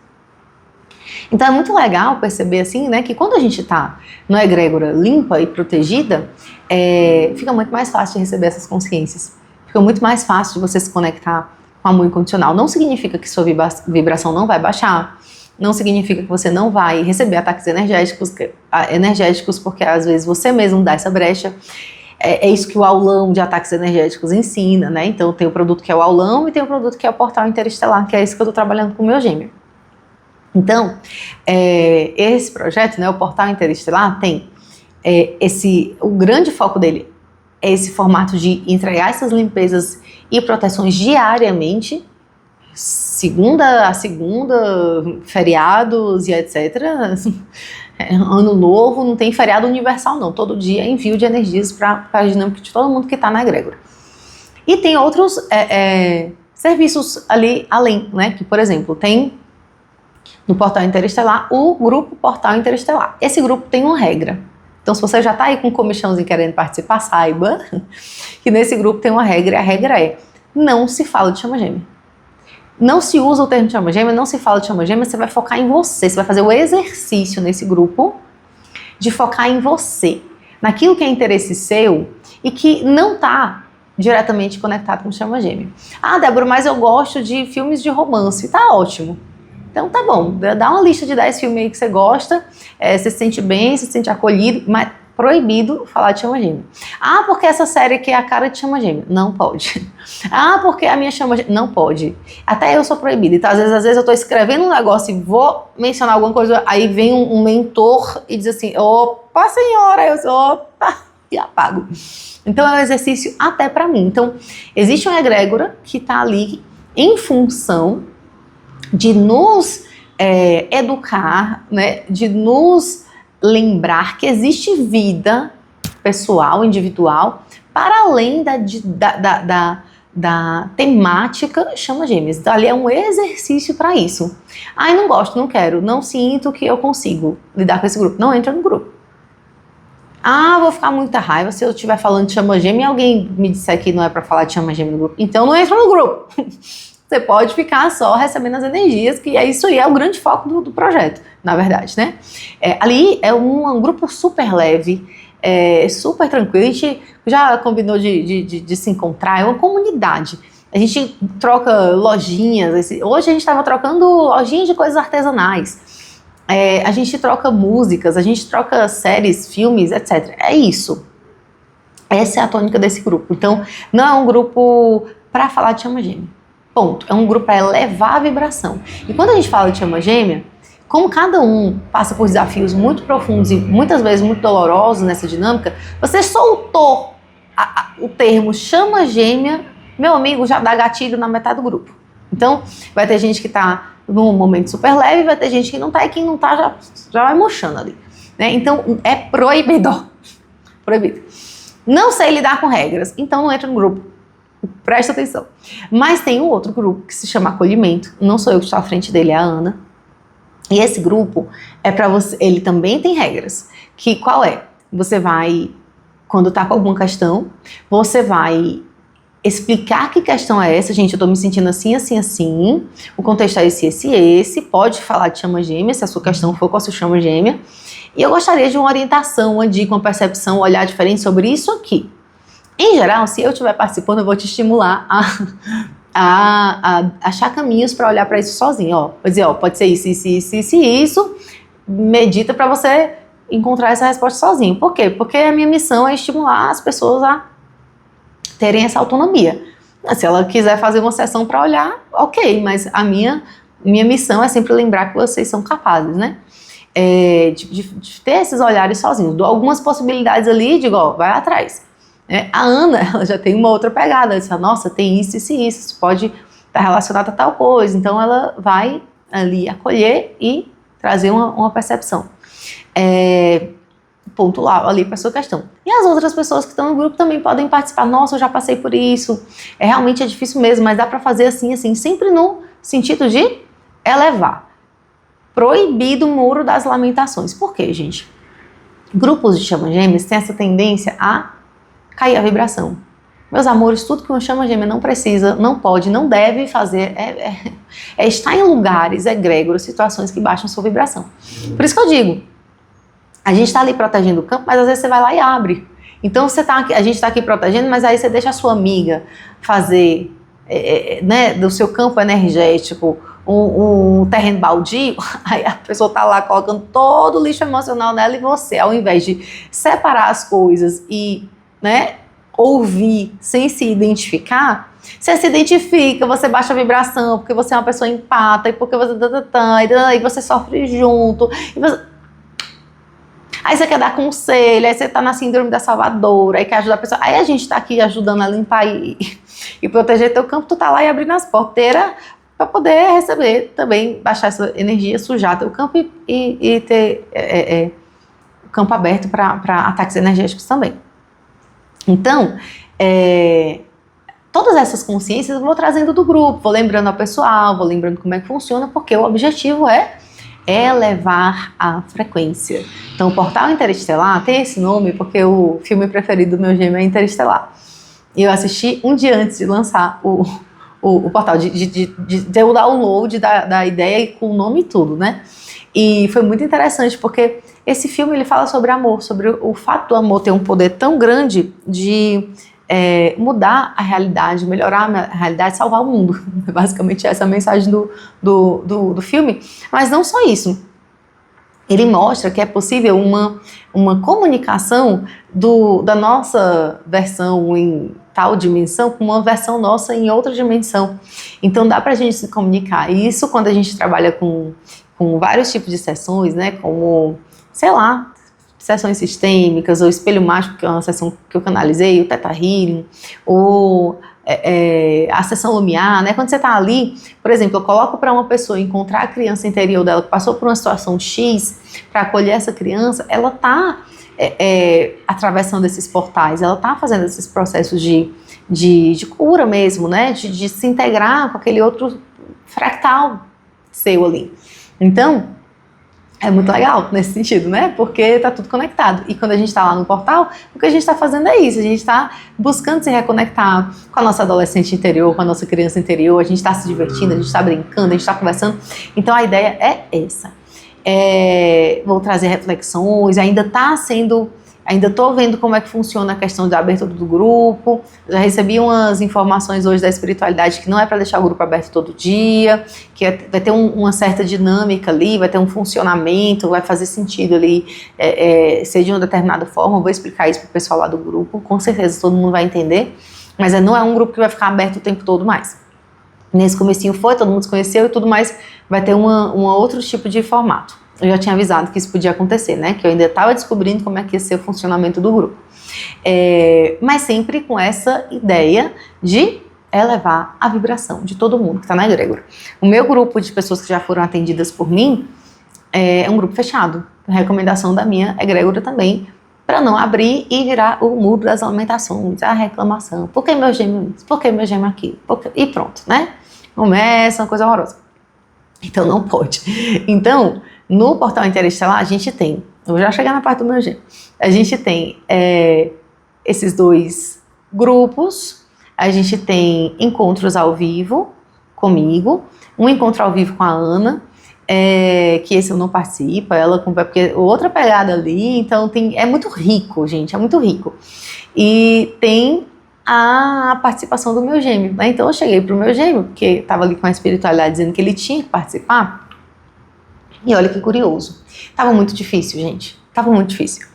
Então é muito legal perceber assim, né, que quando a gente tá numa egrégora limpa e protegida, fica muito mais fácil de receber essas consciências. Fica muito mais fácil de você se conectar com amor incondicional. Não significa que sua vibração não vai baixar. Não significa que você não vai receber ataques energéticos, porque às vezes você mesmo dá essa brecha. É isso que o aulão de ataques energéticos ensina, né? Então tem o produto que é o aulão e tem o produto que é o portal interestelar, que é isso que eu tô trabalhando com o meu gêmeo. Então, esse projeto, né, o portal interestelar, tem o grande foco dele é esse formato de entregar essas limpezas e proteções diariamente, segunda a segunda, feriados e etc. Ano novo, não tem feriado universal não, todo dia é envio de energias para a dinâmica de todo mundo que está na egrégora. E tem outros serviços ali além, né, que por exemplo, tem no Portal Interestelar o grupo Portal Interestelar. Esse grupo tem uma regra. Então se você já está aí com um comichãozinho querendo participar, saiba que nesse grupo tem uma regra, e a regra é, não se fala de chama gêmea. Não se usa o termo de chama gêmea, não se fala de chama gêmea, você vai focar em você, você vai fazer o exercício nesse grupo de focar em você, naquilo que é interesse seu e que não está diretamente conectado com chama gêmea. Débora, mas eu gosto de filmes de romance, tá ótimo. Então tá bom, dá uma lista de 10 filmes aí que você gosta, você se sente bem, se sente acolhido, mas proibido falar de chama gêmea. Porque essa série aqui é a cara de chama gêmea. Não pode. Porque a minha chama gêmea. Não pode. Até eu sou proibida. Então, às vezes eu tô escrevendo um negócio e vou mencionar alguma coisa, aí vem um mentor e diz assim, opa, senhora, eu sou, opa, e apago. Então, é um exercício até pra mim. Então, existe uma egrégora que tá ali em função de nos educar, né, de nos lembrar que existe vida pessoal, individual, para além da temática chama gêmeas. Então, ali é um exercício para isso. Não gosto, não quero, não sinto que eu consigo lidar com esse grupo. Não entra no grupo. Vou ficar muita raiva se eu estiver falando de chama gêmea e alguém me disser que não é para falar de chama gêmea no grupo. Então não entra no grupo. Você pode ficar só recebendo as energias, que é isso aí, é o grande foco do projeto, na verdade, né? Ali é um grupo super leve, super tranquilo, a gente já combinou de se encontrar, é uma comunidade. A gente troca lojinhas, hoje a gente estava trocando lojinhas de coisas artesanais, a gente troca músicas, a gente troca séries, filmes, etc. É isso. Essa é a tônica desse grupo. Então, não é um grupo para falar de chama gêmea. Ponto. É um grupo para elevar a vibração. E quando a gente fala de chama gêmea, como cada um passa por desafios muito profundos e muitas vezes muito dolorosos nessa dinâmica, você soltou o termo chama gêmea, meu amigo, já dá gatilho na metade do grupo. Então, vai ter gente que está num momento super leve, vai ter gente que não está, e quem não está já vai murchando ali. Né? Então, é proibido. Proibido. Não sei lidar com regras, então não entra no grupo. Presta atenção. Mas tem um outro grupo que se chama Acolhimento. Não sou eu que estou à frente dele, é a Ana. E esse grupo é para você, ele também tem regras. Que qual é? Você vai, quando tá com alguma questão, você vai explicar que questão é essa. Gente, eu tô me sentindo assim, assim, assim. O contexto é esse. Pode falar de chama gêmea, se a sua questão for com a sua chama gêmea. E eu gostaria de uma orientação, uma dica, uma percepção, um olhar diferente sobre isso aqui. Em geral, se eu estiver participando, eu vou te estimular a achar caminhos para olhar para isso sozinho. Ó, vou dizer, ó, pode ser isso. Medita para você encontrar essa resposta sozinho. Por quê? Porque a minha missão é estimular as pessoas a terem essa autonomia. Se ela quiser fazer uma sessão para olhar, ok, mas a minha missão é sempre lembrar que vocês são capazes, né? De ter esses olhares sozinhos. Dou algumas possibilidades ali, digo, ó, vai atrás. A Ana, ela já tem uma outra pegada, ela diz, nossa, tem isso pode estar relacionado a tal coisa, então ela vai ali acolher e trazer uma percepção pontual ali para a sua questão. E as outras pessoas que estão no grupo também podem participar, nossa, eu já passei por isso, realmente é difícil mesmo, mas dá para fazer assim, sempre no sentido de elevar. Proibido o muro das lamentações. Por quê, gente? Grupos de chama gêmeas têm essa tendência a cair a vibração. Meus amores, tudo que uma chama gêmea não precisa, não pode, não deve fazer é estar em lugares, egrégoras, situações que baixam sua vibração. Por isso que eu digo, a gente está ali protegendo o campo, mas às vezes você vai lá e abre. Então a gente está aqui protegendo, mas aí você deixa a sua amiga fazer né, do seu campo energético um terreno baldio, aí a pessoa está lá colocando todo o lixo emocional nela e você, ao invés de separar as coisas e ouvir sem se identificar, você se identifica, você baixa a vibração, porque você é uma pessoa empata, e porque você e você sofre junto, aí você quer dar conselho, aí você tá na síndrome da salvadora, aí quer ajudar a pessoa, aí a gente tá aqui ajudando a limpar e proteger teu campo, tu tá lá e abrindo as porteiras para poder receber também, baixar essa energia, sujar teu campo e ter o campo aberto para ataques energéticos também. Então, todas essas consciências eu vou trazendo do grupo, vou lembrando ao pessoal, vou lembrando como é que funciona, porque o objetivo é elevar a frequência. Então, o Portal Interestelar tem esse nome porque o filme preferido do meu gêmeo é Interestelar. E eu assisti um dia antes de lançar o portal, de ter o download da ideia e com o nome e tudo, né? E foi muito interessante porque esse filme ele fala sobre amor, sobre o fato do amor ter um poder tão grande de mudar a realidade, melhorar a realidade, salvar o mundo. Basicamente essa é a mensagem do filme. Mas não só isso. Ele mostra que é possível uma comunicação da nossa versão em tal dimensão com uma versão nossa em outra dimensão. Então dá pra gente se comunicar. E isso quando a gente trabalha com vários tipos de sessões, né, como, sei lá, sessões sistêmicas, ou espelho mágico, que é uma sessão que eu canalizei, o Theta Healing, ou a sessão lumiar, né, quando você está ali, por exemplo, eu coloco para uma pessoa encontrar a criança interior dela, que passou por uma situação X, para acolher essa criança, ela está atravessando esses portais, ela está fazendo esses processos de cura mesmo, né, de se integrar com aquele outro fractal seu ali. Então, é muito legal nesse sentido, né? Porque tá tudo conectado. E quando a gente tá lá no portal, o que a gente tá fazendo é isso. A gente tá buscando se reconectar com a nossa adolescente interior, com a nossa criança interior. A gente tá se divertindo, a gente tá brincando, a gente tá conversando. Então a ideia é essa. Vou trazer reflexões, ainda tô vendo como é que funciona a questão da abertura do grupo. Já recebi umas informações hoje da espiritualidade que não é para deixar o grupo aberto todo dia, que vai ter uma certa dinâmica ali, vai ter um funcionamento, vai fazer sentido ali ser de uma determinada forma. Eu vou explicar isso pro pessoal lá do grupo, com certeza todo mundo vai entender, mas não é um grupo que vai ficar aberto o tempo todo mais. Nesse comecinho todo mundo se conheceu e tudo mais, vai ter um outro tipo de formato. Eu já tinha avisado que isso podia acontecer, né? Que eu ainda estava descobrindo como é que ia ser o funcionamento do grupo. Mas sempre com essa ideia de elevar a vibração de todo mundo que está na egrégora. O meu grupo de pessoas que já foram atendidas por mim é um grupo fechado. A recomendação da minha egrégora também para não abrir e virar o muro das lamentações, a reclamação. Por que meu gêmeo isso? Por que meu gêmeo aquilo? E pronto, né? Começa uma coisa horrorosa. Então não pode. Então, no portal Interestelar, a gente tem, eu vou já chegar na parte do meu gêmeo, a gente tem esses dois grupos, a gente tem encontros ao vivo comigo, um encontro ao vivo com a Ana, que esse eu não participo, porque outra pegada ali, então é muito rico, gente, é muito rico. E tem a participação do meu gêmeo, né? Então eu cheguei pro meu gêmeo, porque estava ali com a espiritualidade dizendo que ele tinha que participar, e olha que curioso, tava muito difícil, gente, tava muito difícil.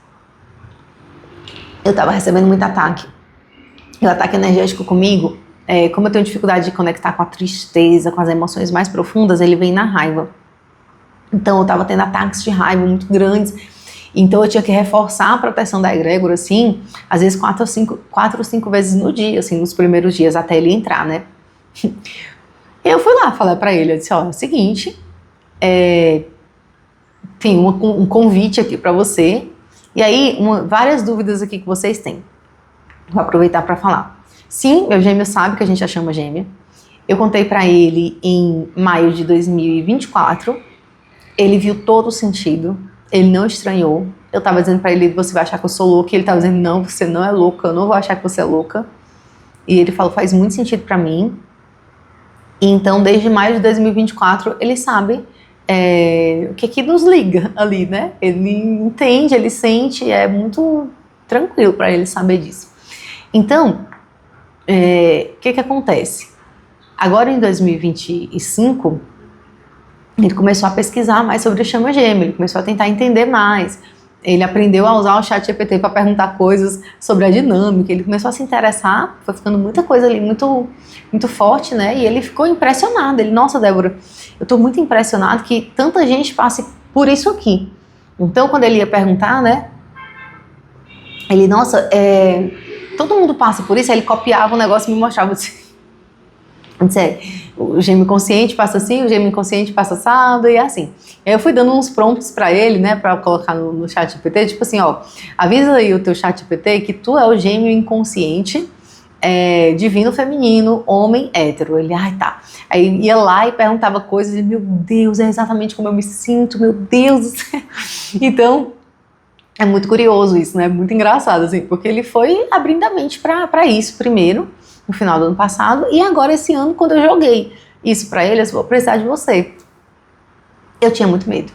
Eu tava recebendo muito ataque, e o ataque energético comigo, como eu tenho dificuldade de conectar com a tristeza, com as emoções mais profundas, ele vem na raiva. Então eu tava tendo ataques de raiva muito grandes, então eu tinha que reforçar a proteção da egrégora, assim, às vezes 4 ou 5 vezes no dia, assim, nos primeiros dias, até ele entrar, né? Eu fui lá falar pra ele, eu disse, ó, é o seguinte, tem um convite aqui pra você, e aí várias dúvidas aqui que vocês têm. Vou aproveitar pra falar. Sim, meu gêmeo sabe que a gente já chama gêmea. Eu contei pra ele em maio de 2024, ele viu todo o sentido, ele não estranhou. Eu tava dizendo pra ele, você vai achar que eu sou louca, e ele tava dizendo, não, você não é louca, eu não vou achar que você é louca. E ele falou, faz muito sentido pra mim. E então, desde maio de 2024, ele sabe o que nos liga ali, né? Ele entende, ele sente, é muito tranquilo pra ele saber disso. Então, o que acontece? Agora em 2025, ele começou a pesquisar mais sobre o chama gêmeo, ele começou a tentar entender mais, ele aprendeu a usar o ChatGPT para perguntar coisas sobre a dinâmica, ele começou a se interessar, foi ficando muita coisa ali, muito, muito forte, né, e ele ficou impressionado, ele, nossa, Débora, eu tô muito impressionado que tanta gente passe por isso aqui. Então, quando ele ia perguntar, né, ele, nossa, todo mundo passa por isso, aí ele copiava o negócio e me mostrava assim. O gêmeo consciente passa assim, o gêmeo inconsciente passa assado e assim. Eu fui dando uns prompts pra ele, né, pra colocar no chat GPT, tipo assim, ó, avisa aí o teu chat GPT que tu é o gêmeo inconsciente, divino feminino, homem hétero. Ele, ai tá. Aí ia lá e perguntava coisas e, meu Deus, é exatamente como eu me sinto, meu Deus do céu. Então, é muito curioso isso, né, muito engraçado, assim, porque ele foi abrindo a mente pra isso primeiro, no final do ano passado, e agora esse ano, quando eu joguei isso pra ele, eu vou precisar de você. Eu tinha muito medo,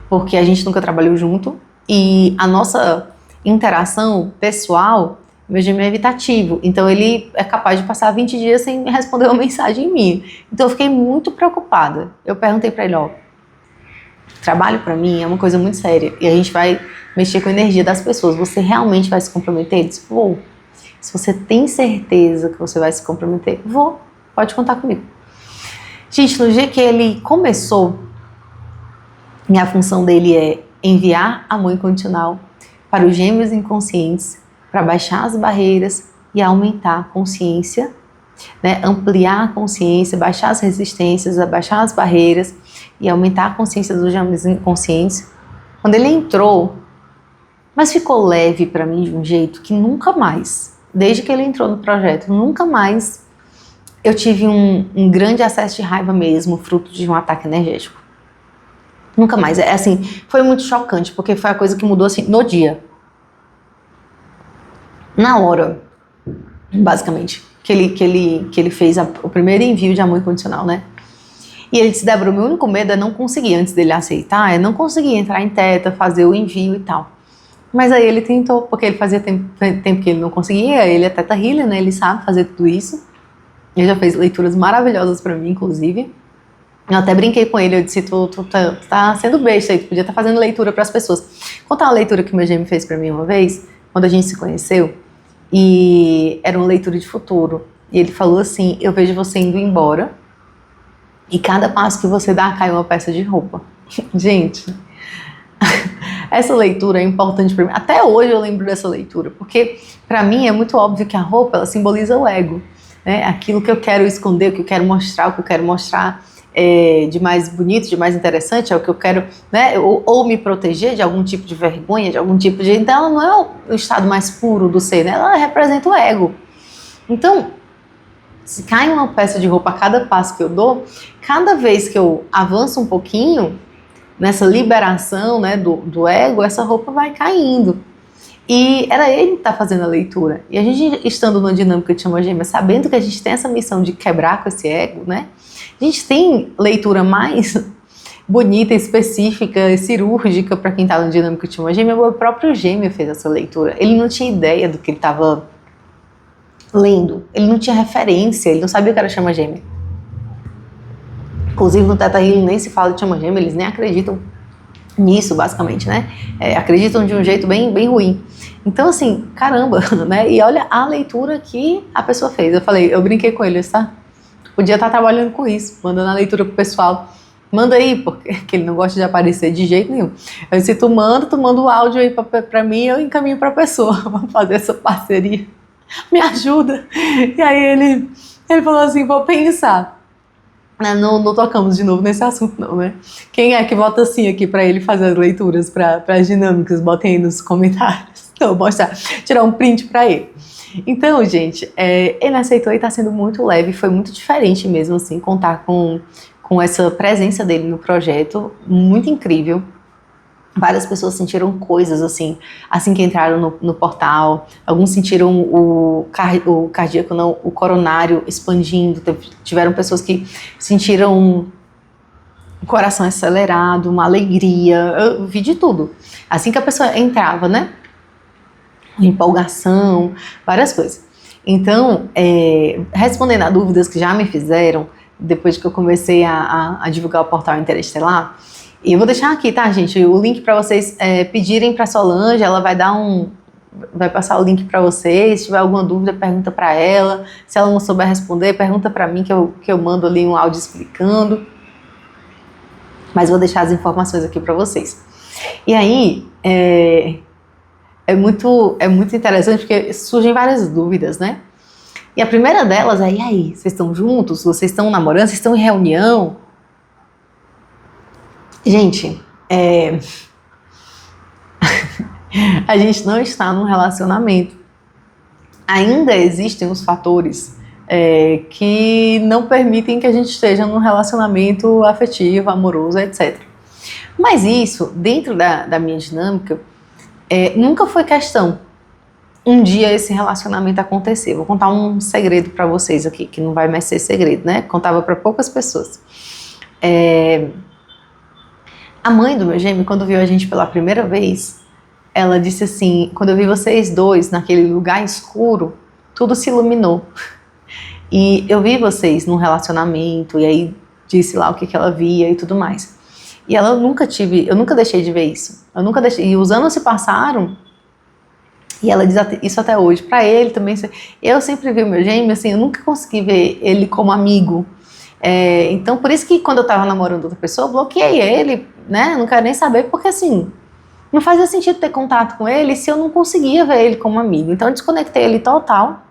porque a gente nunca trabalhou junto, e a nossa interação pessoal, meu gêmeo é evitativo, então ele é capaz de passar 20 dias sem responder uma mensagem minha. Então eu fiquei muito preocupada. Eu perguntei pra ele, ó, trabalho pra mim é uma coisa muito séria, e a gente vai mexer com a energia das pessoas, você realmente vai se comprometer? Ele disse, vou. Se você tem certeza que você vai se comprometer, vou, pode contar comigo. Gente, no dia que ele começou, a função dele é enviar amor incondicional para os gêmeos inconscientes, para baixar as barreiras e aumentar a consciência, né? Ampliar a consciência, baixar as resistências, baixar as barreiras e aumentar a consciência dos gêmeos inconscientes. Quando ele entrou, mas ficou leve para mim de um jeito que nunca mais, desde que ele entrou no projeto, nunca mais eu tive um grande acesso de raiva mesmo, fruto de um ataque energético. Nunca mais. Assim, foi muito chocante, porque foi a coisa que mudou assim, no dia. Na hora, basicamente, que ele fez o primeiro envio de amor incondicional, né? E ele disse, Débora, o meu único medo é não conseguir, antes dele aceitar, é não conseguir entrar em Theta, fazer o envio e tal. Mas aí ele tentou, porque ele fazia tempo que ele não conseguia, ele é Theta Healer, né, ele sabe fazer tudo isso. Ele já fez leituras maravilhosas pra mim, inclusive. Eu até brinquei com ele, eu disse, tu tá sendo besta aí, tu podia estar fazendo leitura pras pessoas. Contar uma leitura que o meu gêmeo fez pra mim uma vez, quando a gente se conheceu, e era uma leitura de futuro. E ele falou assim, eu vejo você indo embora, e cada passo que você dá, cai uma peça de roupa. Gente... Essa leitura é importante para mim. Até hoje eu lembro dessa leitura, porque para mim é muito óbvio que a roupa ela simboliza o ego, né? Aquilo que eu quero esconder, o que eu quero mostrar, de mais bonito, de mais interessante, é o que eu quero, né? Ou me proteger de algum tipo de vergonha, de algum tipo de... Então, ela não é o estado mais puro do ser, né? Ela representa o ego. Então, se cai uma peça de roupa a cada passo que eu dou, cada vez que eu avanço um pouquinho nessa liberação, né, do ego, essa roupa vai caindo. E era ele que está fazendo a leitura. E a gente, estando numa dinâmica de chama gêmea, sabendo que a gente tem essa missão de quebrar com esse ego, né? A gente tem leitura mais bonita, específica e cirúrgica para quem está na dinâmica de chama gêmea. O próprio gêmeo fez essa leitura. Ele não tinha ideia do que ele estava lendo. Ele não tinha referência, ele não sabia o que era chama gêmea. Inclusive no Theta Healing nem se fala de chama gêmea, eles nem acreditam nisso, basicamente, né? Acreditam de um jeito bem, bem ruim. Então, assim, caramba, né? E olha a leitura que a pessoa fez. Eu brinquei com eles, tá? Podia estar trabalhando com isso, mandando a leitura pro pessoal. Manda aí, porque ele não gosta de aparecer de jeito nenhum. Eu disse, tu manda o áudio aí pra mim, eu encaminho pra pessoa. Vamos fazer essa parceria. Me ajuda. E aí ele falou assim, vou pensar. Não tocamos de novo nesse assunto não, né? Quem é que vota sim aqui pra ele fazer as leituras para as dinâmicas? Botem aí nos comentários. Então, eu vou mostrar, tirar um print pra ele. Então, gente, ele aceitou e tá sendo muito leve, foi muito diferente mesmo, assim, contar com essa presença dele no projeto, muito incrível. Várias pessoas sentiram coisas assim que entraram no portal. Alguns sentiram o cardíaco, não, o coronário expandindo. Tiveram pessoas que sentiram o coração acelerado, uma alegria. Eu vi de tudo. Assim que a pessoa entrava, né? Empolgação, várias coisas. Então, respondendo a dúvidas que já me fizeram, depois que eu comecei a divulgar o portal Interestelar, e eu vou deixar aqui, tá, gente, o link para vocês pedirem para Solange, ela vai passar o link para vocês. Se tiver alguma dúvida, pergunta para ela. Se ela não souber responder, pergunta para mim que eu mando ali um áudio explicando. Mas vou deixar as informações aqui para vocês. E aí, é muito interessante porque surgem várias dúvidas, né? E a primeira delas é, e aí, vocês estão juntos? Vocês estão namorando? Vocês estão em reunião? Gente, a gente não está num relacionamento. Ainda existem os fatores que não permitem que a gente esteja num relacionamento afetivo, amoroso, etc. Mas isso, dentro da minha dinâmica, nunca foi questão um dia esse relacionamento acontecer. Vou contar um segredo para vocês aqui, que não vai mais ser segredo, né? Contava para poucas pessoas. A mãe do meu gêmeo, quando viu a gente pela primeira vez, ela disse assim, quando eu vi vocês dois naquele lugar escuro, tudo se iluminou. E eu vi vocês num relacionamento, e aí disse lá o que ela via e tudo mais. E eu nunca deixei de ver isso. E os anos se passaram, e ela diz isso até hoje. Pra ele também, eu sempre vi o meu gêmeo, assim, eu nunca consegui ver ele como amigo. Então, por isso que quando eu tava namorando outra pessoa, eu bloqueei ele, né? Não quero nem saber, porque assim, não fazia sentido ter contato com ele se eu não conseguia ver ele como amigo. Então, eu desconectei ele total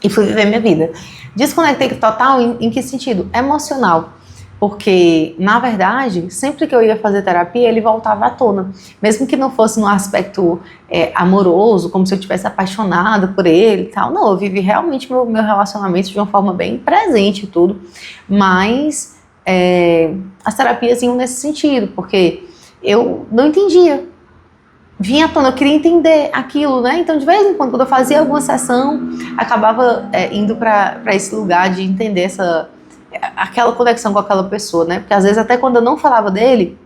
e fui viver minha vida. Desconectei total em que sentido? Emocional. Porque, na verdade, sempre que eu ia fazer terapia, ele voltava à tona. Mesmo que não fosse no aspecto amoroso, como se eu estivesse apaixonada por ele e tal. Não, eu vivi realmente meu relacionamento de uma forma bem presente e tudo. Mas as terapias iam nesse sentido, porque eu não entendia. Vinha à tona, eu queria entender aquilo, né? Então, de vez em quando eu fazia alguma sessão, acabava indo para esse lugar de entender aquela conexão com aquela pessoa, né? Porque às vezes até quando eu não falava dele,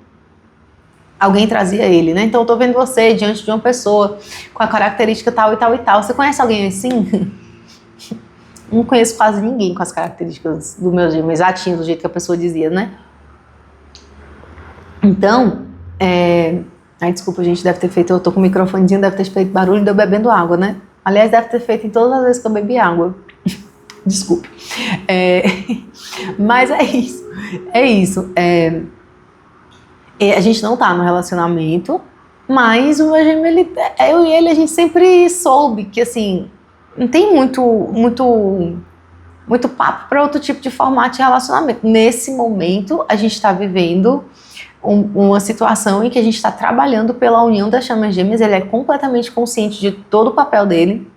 alguém trazia ele, né? Então eu tô vendo você diante de uma pessoa com a característica tal e tal e tal. Você conhece alguém assim? Não conheço quase ninguém com as características do meu gêmeo, exatinho, do jeito que a pessoa dizia, né? Então, desculpa, gente, deve ter feito, eu tô com o microfonezinho, deve ter feito barulho de eu bebendo água, né? Aliás, deve ter feito em todas as vezes que eu bebi água. Desculpe. Mas é isso. A gente não tá no relacionamento, mas o meu gêmeo, eu e ele, a gente sempre soube que, assim, não tem muita muito papo para outro tipo de formato de relacionamento. Nesse momento, a gente está vivendo uma situação em que a gente está trabalhando pela união das chamas gêmeas. Ele é completamente consciente de todo o papel dele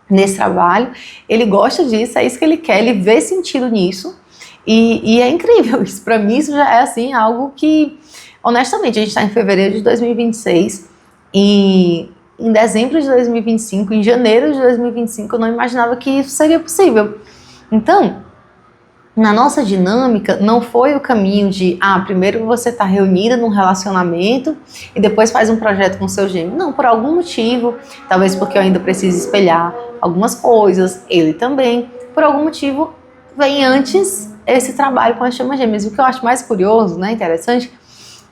nesse trabalho, ele gosta disso, é isso que ele quer, ele vê sentido nisso, e é incrível isso. Para mim isso já é assim, algo que, honestamente, a gente está em fevereiro de 2026 e em dezembro de 2025, em janeiro de 2025, eu não imaginava que isso seria possível. Então, na nossa dinâmica, não foi o caminho de, primeiro você está reunida num relacionamento e depois faz um projeto com seu gêmeo. Não, por algum motivo, talvez porque eu ainda preciso espelhar algumas coisas, ele também, por algum motivo, vem antes esse trabalho com as chamas gêmeas. O que eu acho mais curioso, né, interessante,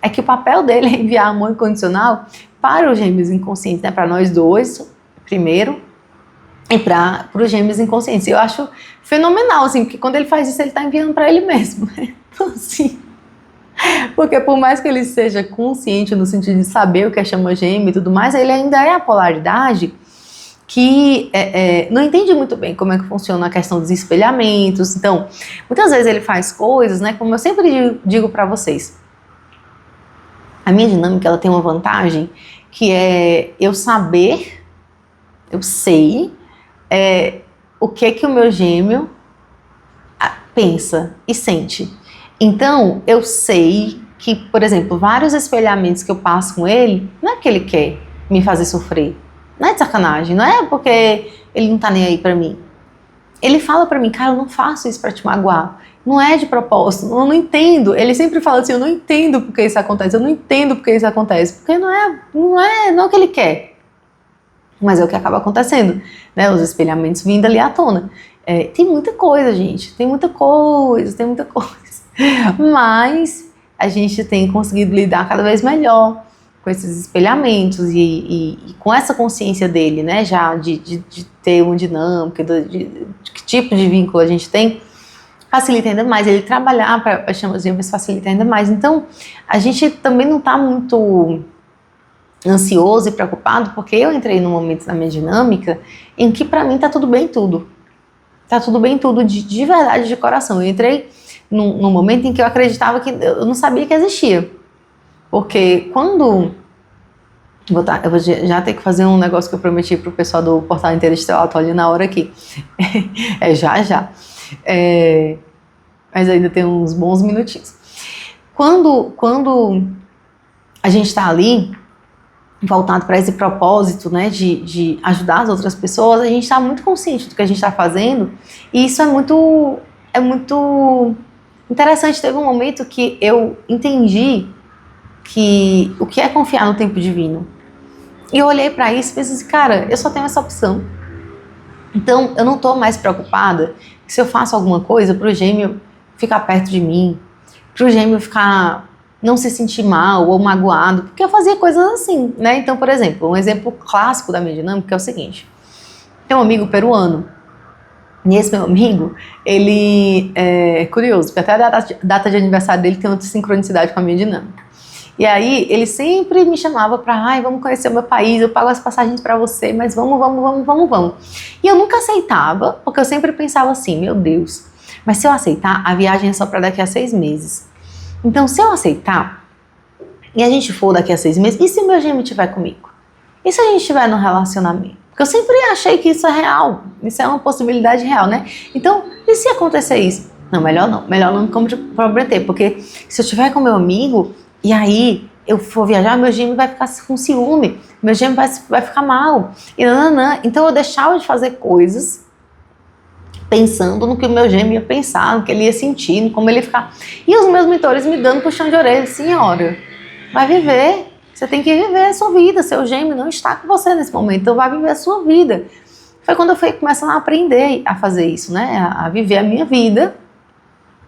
é que o papel dele é enviar amor incondicional para os gêmeos inconscientes, né, para nós dois, primeiro, e para os gêmeos inconscientes. Eu acho fenomenal, assim, porque quando ele faz isso, ele está enviando para ele mesmo. Então, assim, porque por mais que ele seja consciente no sentido de saber o que é chama gêmeo e tudo mais, ele ainda é a polaridade que não entende muito bem como é que funciona a questão dos espelhamentos. Então, muitas vezes ele faz coisas, né, como eu sempre digo para vocês, a minha dinâmica, ela tem uma vantagem, que é eu sei o que o meu gêmeo pensa e sente. Então, eu sei que, por exemplo, vários espelhamentos que eu passo com ele, não é que ele quer me fazer sofrer, não é de sacanagem, não é porque ele não tá nem aí pra mim. Ele fala pra mim, cara, eu não faço isso pra te magoar, não é de propósito, eu não entendo. Ele sempre fala assim, eu não entendo porque isso acontece, eu não entendo porque isso acontece, porque não é o que ele quer. Mas é o que acaba acontecendo, né? Os espelhamentos vindo ali à tona. Tem muita coisa, gente, tem muita coisa. Mas a gente tem conseguido lidar cada vez melhor com esses espelhamentos e com essa consciência dele, né? Já de ter uma dinâmica, de que tipo de vínculo a gente tem, facilita ainda mais. Ele trabalhar para as chamas gêmeas facilita ainda mais. Então, a gente também não está muito ansioso e preocupado, porque eu entrei num momento da minha dinâmica em que para mim tá tudo bem tudo. Tá tudo bem tudo, de verdade, de coração. Eu entrei num momento em que eu acreditava que eu não sabia que existia. Porque quando... eu vou já ter que fazer um negócio que eu prometi pro pessoal do Portal Interestelar, tô ali na hora aqui. Já. Mas ainda tem uns bons minutinhos. Quando a gente tá ali voltado para esse propósito, né, de ajudar as outras pessoas, a gente está muito consciente do que a gente está fazendo, e isso é muito interessante. Teve um momento que eu entendi que o que é confiar no tempo divino, e eu olhei para isso e pensei assim, cara, eu só tenho essa opção, então eu não estou mais preocupada se eu faço alguma coisa para o gêmeo ficar perto de mim, para o gêmeo não se sentir mal ou magoado, porque eu fazia coisas assim, né? Então, por exemplo, um exemplo clássico da minha dinâmica é o seguinte: tem um amigo peruano, e esse meu amigo, ele é curioso, porque até a data de aniversário dele tem outra sincronicidade com a minha dinâmica. E aí, ele sempre me chamava pra, vamos conhecer o meu país, eu pago as passagens pra você, mas vamos. E eu nunca aceitava, porque eu sempre pensava assim, meu Deus, mas se eu aceitar, a viagem é só pra daqui a 6 meses. Então, se eu aceitar, e a gente for daqui a 6 meses, e se o meu gêmeo estiver comigo? E se a gente estiver no relacionamento? Porque eu sempre achei que isso é real, isso é uma possibilidade real, né? Então, e se acontecer isso? Não, melhor não me comprometer, porque se eu estiver com meu amigo, e aí eu for viajar, meu gêmeo vai ficar com ciúme, meu gêmeo vai ficar mal, e Então, eu deixava de fazer coisas pensando no que o meu gêmeo ia pensar, no que ele ia sentir, no como ele ia ficar. E os meus mentores me dando puxão de orelha, senhora, vai viver, você tem que viver a sua vida, seu gêmeo não está com você nesse momento, então vai viver a sua vida. Foi quando eu fui começando a aprender a fazer isso, né, a viver a minha vida,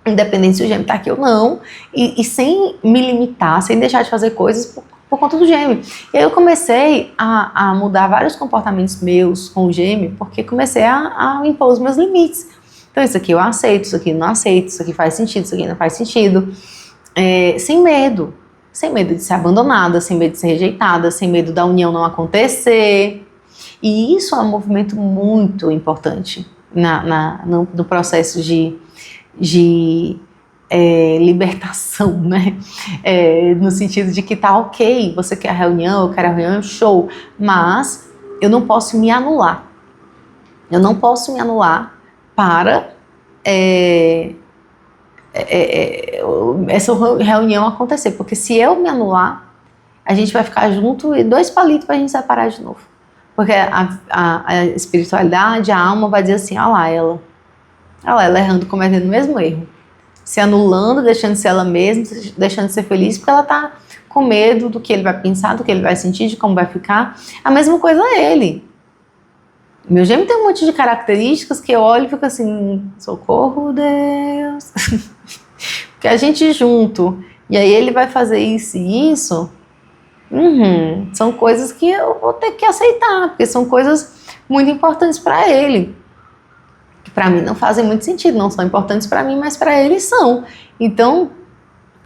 independente se o gêmeo está aqui ou não, e sem me limitar, sem deixar de fazer coisas por conta do gêmeo. E aí eu comecei a mudar vários comportamentos meus com o gêmeo, porque comecei a impor os meus limites. Então isso aqui eu aceito, isso aqui não aceito, isso aqui faz sentido, isso aqui não faz sentido. Sem medo de ser abandonada, sem medo de ser rejeitada, sem medo da união não acontecer. E isso é um movimento muito importante, no processo de libertação, né? No sentido de que tá ok, você quer a reunião, eu quero a reunião, show, mas eu não posso me anular. Eu não posso me anular para essa reunião acontecer, porque se eu me anular, a gente vai ficar junto e 2 palitos para a gente separar de novo. Porque a espiritualidade, a alma vai dizer assim, olha lá, ela errando, cometendo o mesmo erro. Se anulando, deixando de ser ela mesma, deixando de ser feliz, porque ela está com medo do que ele vai pensar, do que ele vai sentir, de como vai ficar. A mesma coisa ele. Meu gêmeo tem um monte de características que eu olho e fico assim, socorro, Deus. Porque a gente junto, e aí ele vai fazer isso e isso, são coisas que eu vou ter que aceitar, porque são coisas muito importantes para ele. Que para mim não fazem muito sentido, não são importantes para mim, mas para ele são. Então,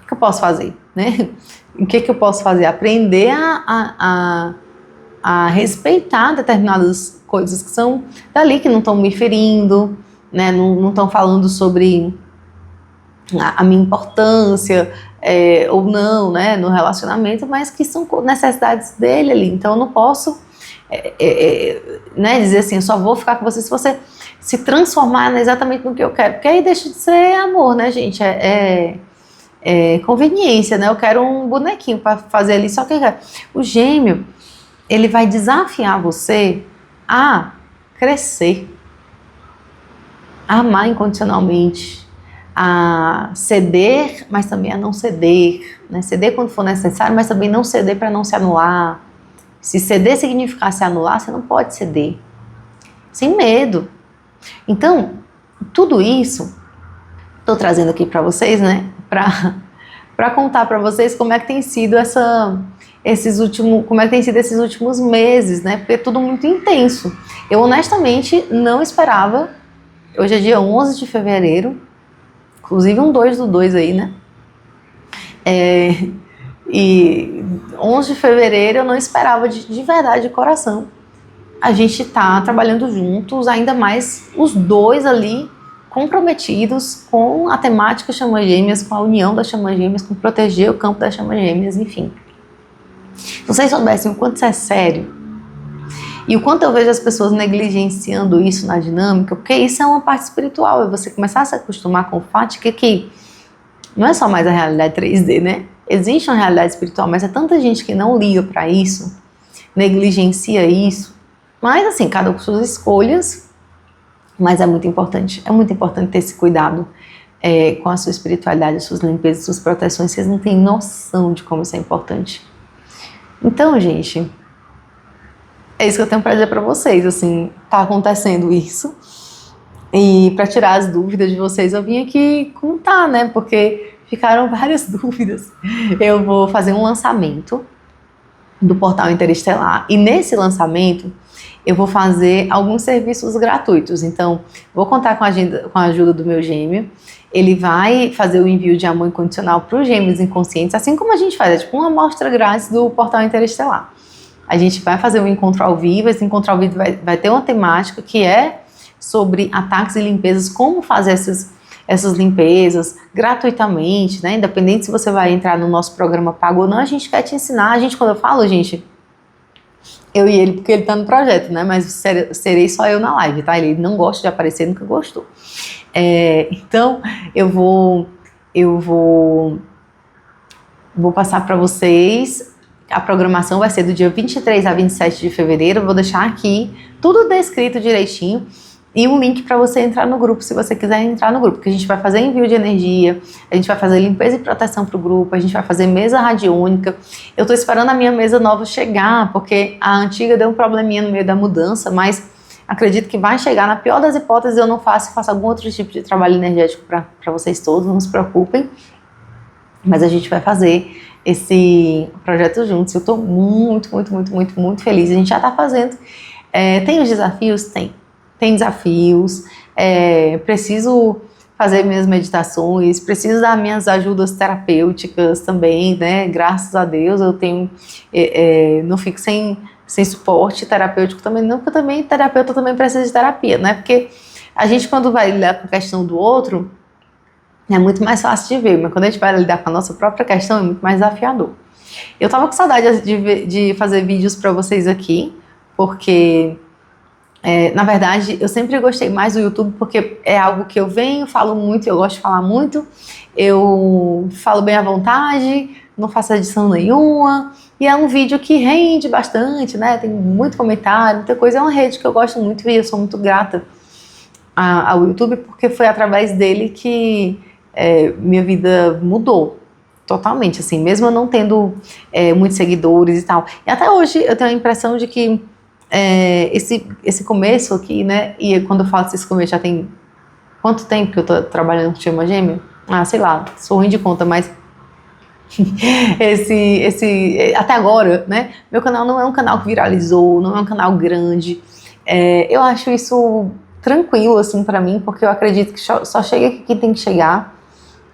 o que eu posso fazer, né? O que eu posso fazer? Aprender a respeitar determinadas coisas que são dali, que não estão me ferindo, né? Não estão falando sobre a minha importância ou não, né? No relacionamento, mas que são necessidades dele ali. Então eu não posso né, dizer assim, eu só vou ficar com você se você se transformar exatamente no que eu quero, porque aí deixa de ser amor, né, gente? Conveniência, né? Eu quero um bonequinho para fazer ali, só que o gêmeo, ele vai desafiar você a crescer, a amar incondicionalmente, a ceder, mas também a não ceder, né? Ceder quando for necessário, mas também não ceder para não se anular. Se ceder significar se anular, você não pode ceder, sem medo. Então, tudo isso, estou trazendo aqui para vocês, né, para contar para vocês como é que tem sido esses últimos meses, né, porque é tudo muito intenso. Eu honestamente não esperava, hoje é dia 11 de fevereiro, inclusive um 2/2 aí, né, e 11 de fevereiro eu não esperava de verdade, de coração, a gente tá trabalhando juntos, ainda mais os dois ali comprometidos com a temática Chamas Gêmeas, com a união das Chamas Gêmeas, com proteger o campo das Chamas Gêmeas, enfim. Se vocês soubessem o quanto isso é sério e o quanto eu vejo as pessoas negligenciando isso na dinâmica, porque isso é uma parte espiritual, é você começar a se acostumar com o fato de que não é só mais a realidade 3D, né? Existe uma realidade espiritual, mas é tanta gente que não liga para isso, negligencia isso. Mas assim, cada um com suas escolhas, mas é muito importante ter esse cuidado com a sua espiritualidade, as suas limpezas, as suas proteções. Vocês não têm noção de como isso é importante. Então, gente, é isso que eu tenho para dizer para vocês, assim, tá acontecendo isso. E para tirar as dúvidas de vocês, eu vim aqui contar, né, porque ficaram várias dúvidas. Eu vou fazer um lançamento do Portal Interestelar, e nesse lançamento eu vou fazer alguns serviços gratuitos. Então, vou contar com a ajuda do meu gêmeo. Ele vai fazer o envio de amor incondicional para os gêmeos inconscientes, assim como a gente faz, é tipo uma amostra grátis do Portal Interestelar. A gente vai fazer um encontro ao vivo, esse encontro ao vivo vai ter uma temática que é sobre ataques e limpezas, como fazer essas limpezas gratuitamente, né? Independente se você vai entrar no nosso programa pago ou não, a gente quer te ensinar. Quando eu falo, gente, eu e ele, porque ele tá no projeto, né? Mas serei só eu na live, tá? Ele não gosta de aparecer, nunca gostou. Então, eu vou passar para vocês. A programação vai ser do dia 23 a 27 de fevereiro. Eu vou deixar aqui tudo descrito direitinho. E um link para você entrar no grupo, se você quiser entrar no grupo, porque a gente vai fazer envio de energia, a gente vai fazer limpeza e proteção para o grupo, a gente vai fazer mesa radiônica. Eu estou esperando a minha mesa nova chegar, porque a antiga deu um probleminha no meio da mudança, mas acredito que vai chegar. Na pior das hipóteses eu não faço algum outro tipo de trabalho energético para vocês todos, não se preocupem. Mas a gente vai fazer esse projeto juntos. Eu estou muito, muito, muito, muito, muito feliz. A gente já está fazendo. Tem os desafios? Tem desafios, preciso fazer minhas meditações, preciso dar minhas ajudas terapêuticas também, né? Graças a Deus eu tenho, não fico sem suporte terapêutico também, não, porque terapeuta também precisa de terapia, né? Porque A gente, quando vai lidar com a questão do outro, é muito mais fácil de ver, mas quando a gente vai lidar com a nossa própria questão, é muito mais desafiador. Eu tava com saudade de fazer vídeos para vocês aqui, porque, na verdade, eu sempre gostei mais do YouTube, porque é algo que eu venho, falo muito, eu gosto de falar muito, eu falo bem à vontade, não faço edição nenhuma, e é um vídeo que rende bastante, né? Tem muito comentário, muita coisa, é uma rede que eu gosto muito e eu sou muito grata ao YouTube, porque foi através dele que minha vida mudou totalmente, assim, mesmo eu não tendo muitos seguidores e tal. E até hoje eu tenho a impressão de que esse começo aqui, né, e quando eu falo esse começo já tem quanto tempo que eu tô trabalhando com Chama Gêmea? Ah, sei lá, sou ruim de conta, mas até agora, né, meu canal não é um canal que viralizou, não é um canal grande, eu acho isso tranquilo, assim, pra mim, porque eu acredito que só chega aqui quem tem que chegar.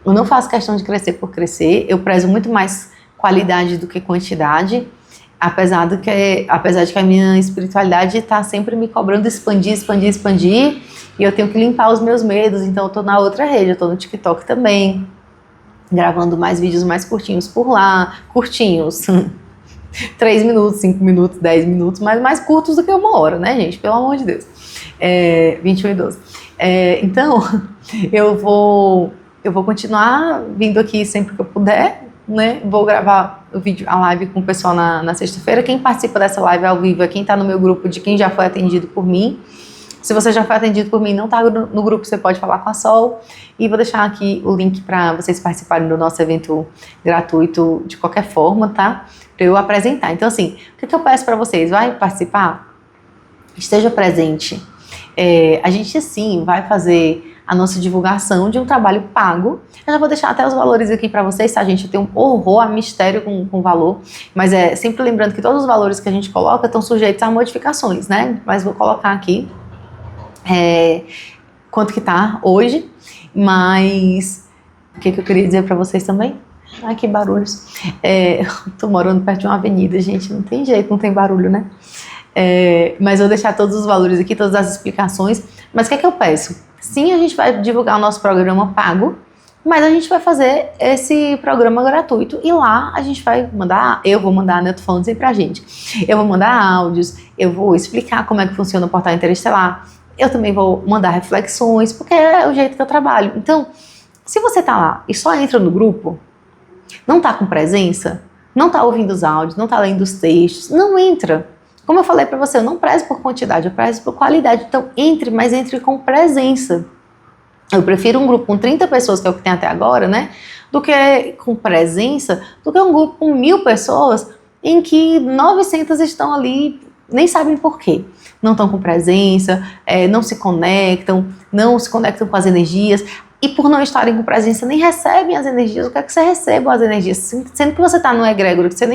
Eu não faço questão de crescer por crescer, eu prezo muito mais qualidade do que quantidade, apesar de que a minha espiritualidade está sempre me cobrando expandir, e eu tenho que limpar os meus medos, então eu tô na outra rede, eu tô no TikTok também, gravando mais vídeos mais curtinhos por lá, curtinhos, 3 minutos, 5 minutos, 10 minutos, mas mais curtos do que 1 hora, né, gente? Pelo amor de Deus. 21 e 12. Então, eu vou continuar vindo aqui sempre que eu puder, né? Vou gravar a live com o pessoal na sexta-feira. Quem participa dessa live ao vivo é quem tá no meu grupo de quem já foi atendido por mim. Se você já foi atendido por mim e não tá no grupo, você pode falar com a Sol. E vou deixar aqui o link para vocês participarem do nosso evento gratuito de qualquer forma, tá? Para eu apresentar. Então, assim, o que eu peço para vocês? Vai participar? Esteja presente. A gente, sim, vai fazer a nossa divulgação de um trabalho pago. Eu já vou deixar até os valores aqui para vocês, tá, gente? Eu tenho um horror a mistério com valor, mas sempre lembrando que todos os valores que a gente coloca estão sujeitos a modificações, né? Mas vou colocar aqui quanto que tá hoje, mas o que eu queria dizer para vocês também? Ai, que barulhos. Tô morando perto de uma avenida, gente, não tem jeito, não tem barulho, né? Mas eu vou deixar todos os valores aqui, todas as explicações. Mas o que eu peço? Sim, a gente vai divulgar o nosso programa pago, mas a gente vai fazer esse programa gratuito e lá a gente vai mandar, eu vou mandar, né, tô falando sempre pra gente, eu vou mandar áudios, eu vou explicar como é que funciona o Portal Interestelar, eu também vou mandar reflexões, porque é o jeito que eu trabalho. Então, se você tá lá e só entra no grupo, não tá com presença, não tá ouvindo os áudios, não tá lendo os textos, não entra. Como eu falei para você, eu não prezo por quantidade, eu prezo por qualidade. Então, mas entre com presença. Eu prefiro um grupo com 30 pessoas, que é o que tem até agora, né? Do que com presença, do que um grupo com 1000 pessoas, em que 900 estão ali, nem sabem por quê. Não estão com presença, não se conectam com as energias. E por não estarem com presença, nem recebem as energias. O que é que você recebe as energias? Sendo que você está no egrégora, que você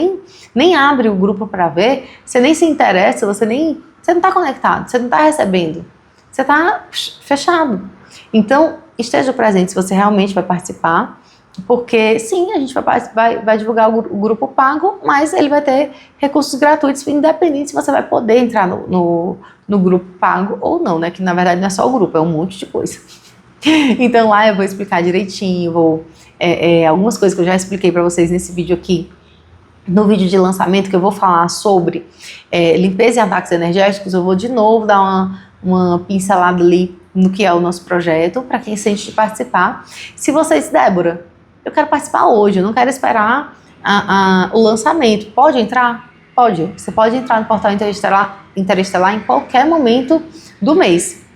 nem abre o grupo para ver, você nem se interessa, você não está conectado, você não está recebendo. Você está fechado. Então, esteja presente se você realmente vai participar, porque sim, a gente vai divulgar o grupo pago, mas ele vai ter recursos gratuitos, independente se você vai poder entrar no grupo pago ou não, né? Que na verdade não é só o grupo, é um monte de coisa. Então lá eu vou explicar direitinho, algumas coisas que eu já expliquei para vocês nesse vídeo aqui, no vídeo de lançamento que eu vou falar sobre limpeza e ataques energéticos. Eu vou de novo dar uma pincelada ali no que é o nosso projeto, para quem sente participar. Se vocês, Débora, eu quero participar hoje, eu não quero esperar o lançamento, pode entrar? Pode, você pode entrar no Portal Interestelar em qualquer momento do mês.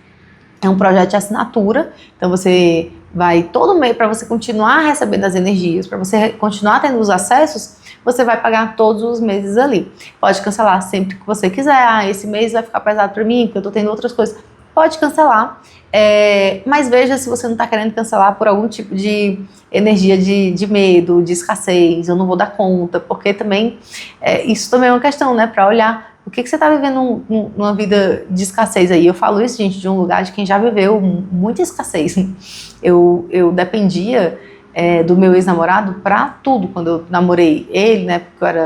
É um projeto de assinatura, então você vai todo mês, para você continuar recebendo as energias, para você continuar tendo os acessos, você vai pagar todos os meses ali. Pode cancelar sempre que você quiser. Esse mês vai ficar pesado para mim, porque eu tô tendo outras coisas. Pode cancelar, mas veja se você não está querendo cancelar por algum tipo de energia de medo, de escassez, eu não vou dar conta, porque também isso também é uma questão, né, para olhar o que você está vivendo numa vida de escassez aí. Eu falo isso, gente, de um lugar de quem já viveu muita escassez. Eu dependia do meu ex-namorado para tudo. Quando eu namorei ele, né, porque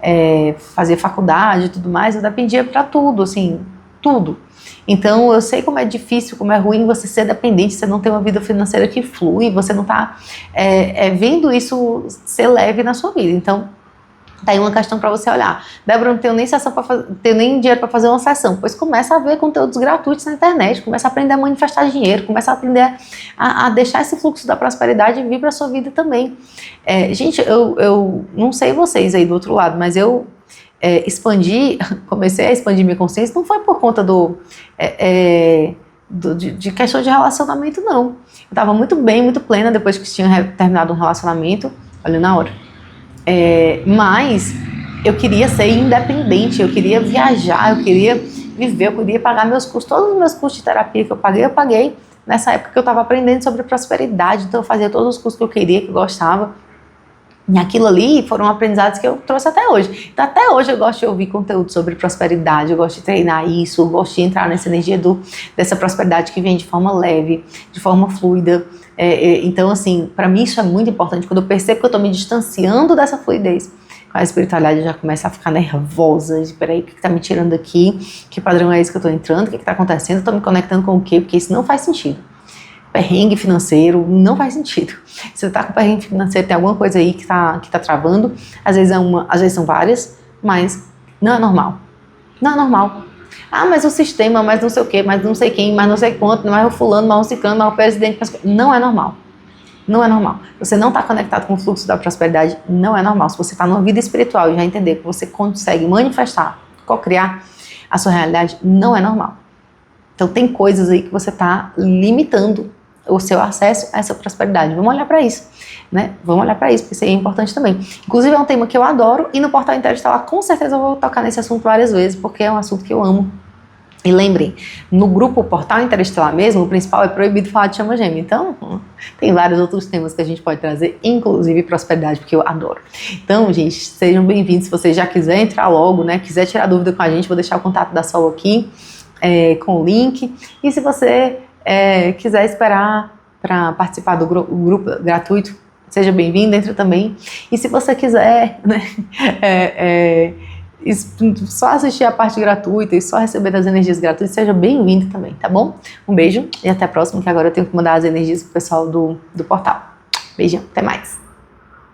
eu fazia faculdade e tudo mais, eu dependia para tudo, assim, tudo. Então, eu sei como é difícil, como é ruim você ser dependente, você não ter uma vida financeira que flui, você não tá vendo isso ser leve na sua vida. Então, tá aí uma questão para você olhar. Débora, não tenho nem sessão para fazer, tenho nem dinheiro para fazer uma sessão. Pois começa a ver conteúdos gratuitos na internet, começa a aprender a manifestar dinheiro, começa a aprender a deixar esse fluxo da prosperidade vir para sua vida também. Gente, eu não sei vocês aí do outro lado, mas eu comecei a expandir minha consciência, não foi por conta de questão de relacionamento, não. Eu estava muito bem, muito plena depois que tinha terminado um relacionamento, olha na hora. Mas eu queria ser independente, eu queria viajar, eu queria viver, eu queria pagar meus custos, todos os meus custos de terapia que eu paguei nessa época que eu estava aprendendo sobre prosperidade, então eu fazia todos os cursos que eu queria, que eu gostava. E aquilo ali foram aprendizados que eu trouxe até hoje. Então até hoje eu gosto de ouvir conteúdo sobre prosperidade, eu gosto de treinar isso, eu gosto de entrar nessa energia dessa prosperidade que vem de forma leve, de forma fluida. Então assim, para mim isso é muito importante. Quando eu percebo que eu estou me distanciando dessa fluidez, com a espiritualidade eu já começo a ficar nervosa, de peraí, o que está me tirando daqui? Que padrão é esse que eu estou entrando? O que está acontecendo? Eu estou me conectando com o quê? Porque isso não faz sentido. Perrengue financeiro não faz sentido. Se você tá com perrengue financeiro, tem alguma coisa aí que tá travando. Às vezes às vezes são várias, mas não é normal. Não é normal. Ah, mas o sistema, mas não sei o quê, mas não sei quem, mas não sei quanto, mas o fulano, mas o ciclano, mas o presidente. Não é normal. Não é normal. Você não está conectado com o fluxo da prosperidade, não é normal. Se você está numa vida espiritual e já entender que você consegue manifestar, co-criar a sua realidade, não é normal. Então tem coisas aí que você está limitando o seu acesso a essa prosperidade. Vamos olhar para isso, né? Vamos olhar para isso, porque isso aí é importante também. Inclusive é um tema que eu adoro e no Portal Interestelar com certeza eu vou tocar nesse assunto várias vezes, porque é um assunto que eu amo. E lembrem, no grupo Portal Interestelar mesmo, o principal é proibido falar de chama gêmea. Então, tem vários outros temas que a gente pode trazer, inclusive prosperidade, porque eu adoro. Então, gente, sejam bem-vindos. Se você já quiser entrar logo, né? Quiser tirar dúvida com a gente, vou deixar o contato da Sol aqui, com o link. E se você quiser esperar para participar do grupo gratuito, seja bem-vindo, entra também. E se você quiser, né, só assistir a parte gratuita e só receber as energias gratuitas, seja bem-vindo também, tá bom? Um beijo e até a próxima, que agora eu tenho que mandar as energias pro pessoal do portal. Beijão, até mais!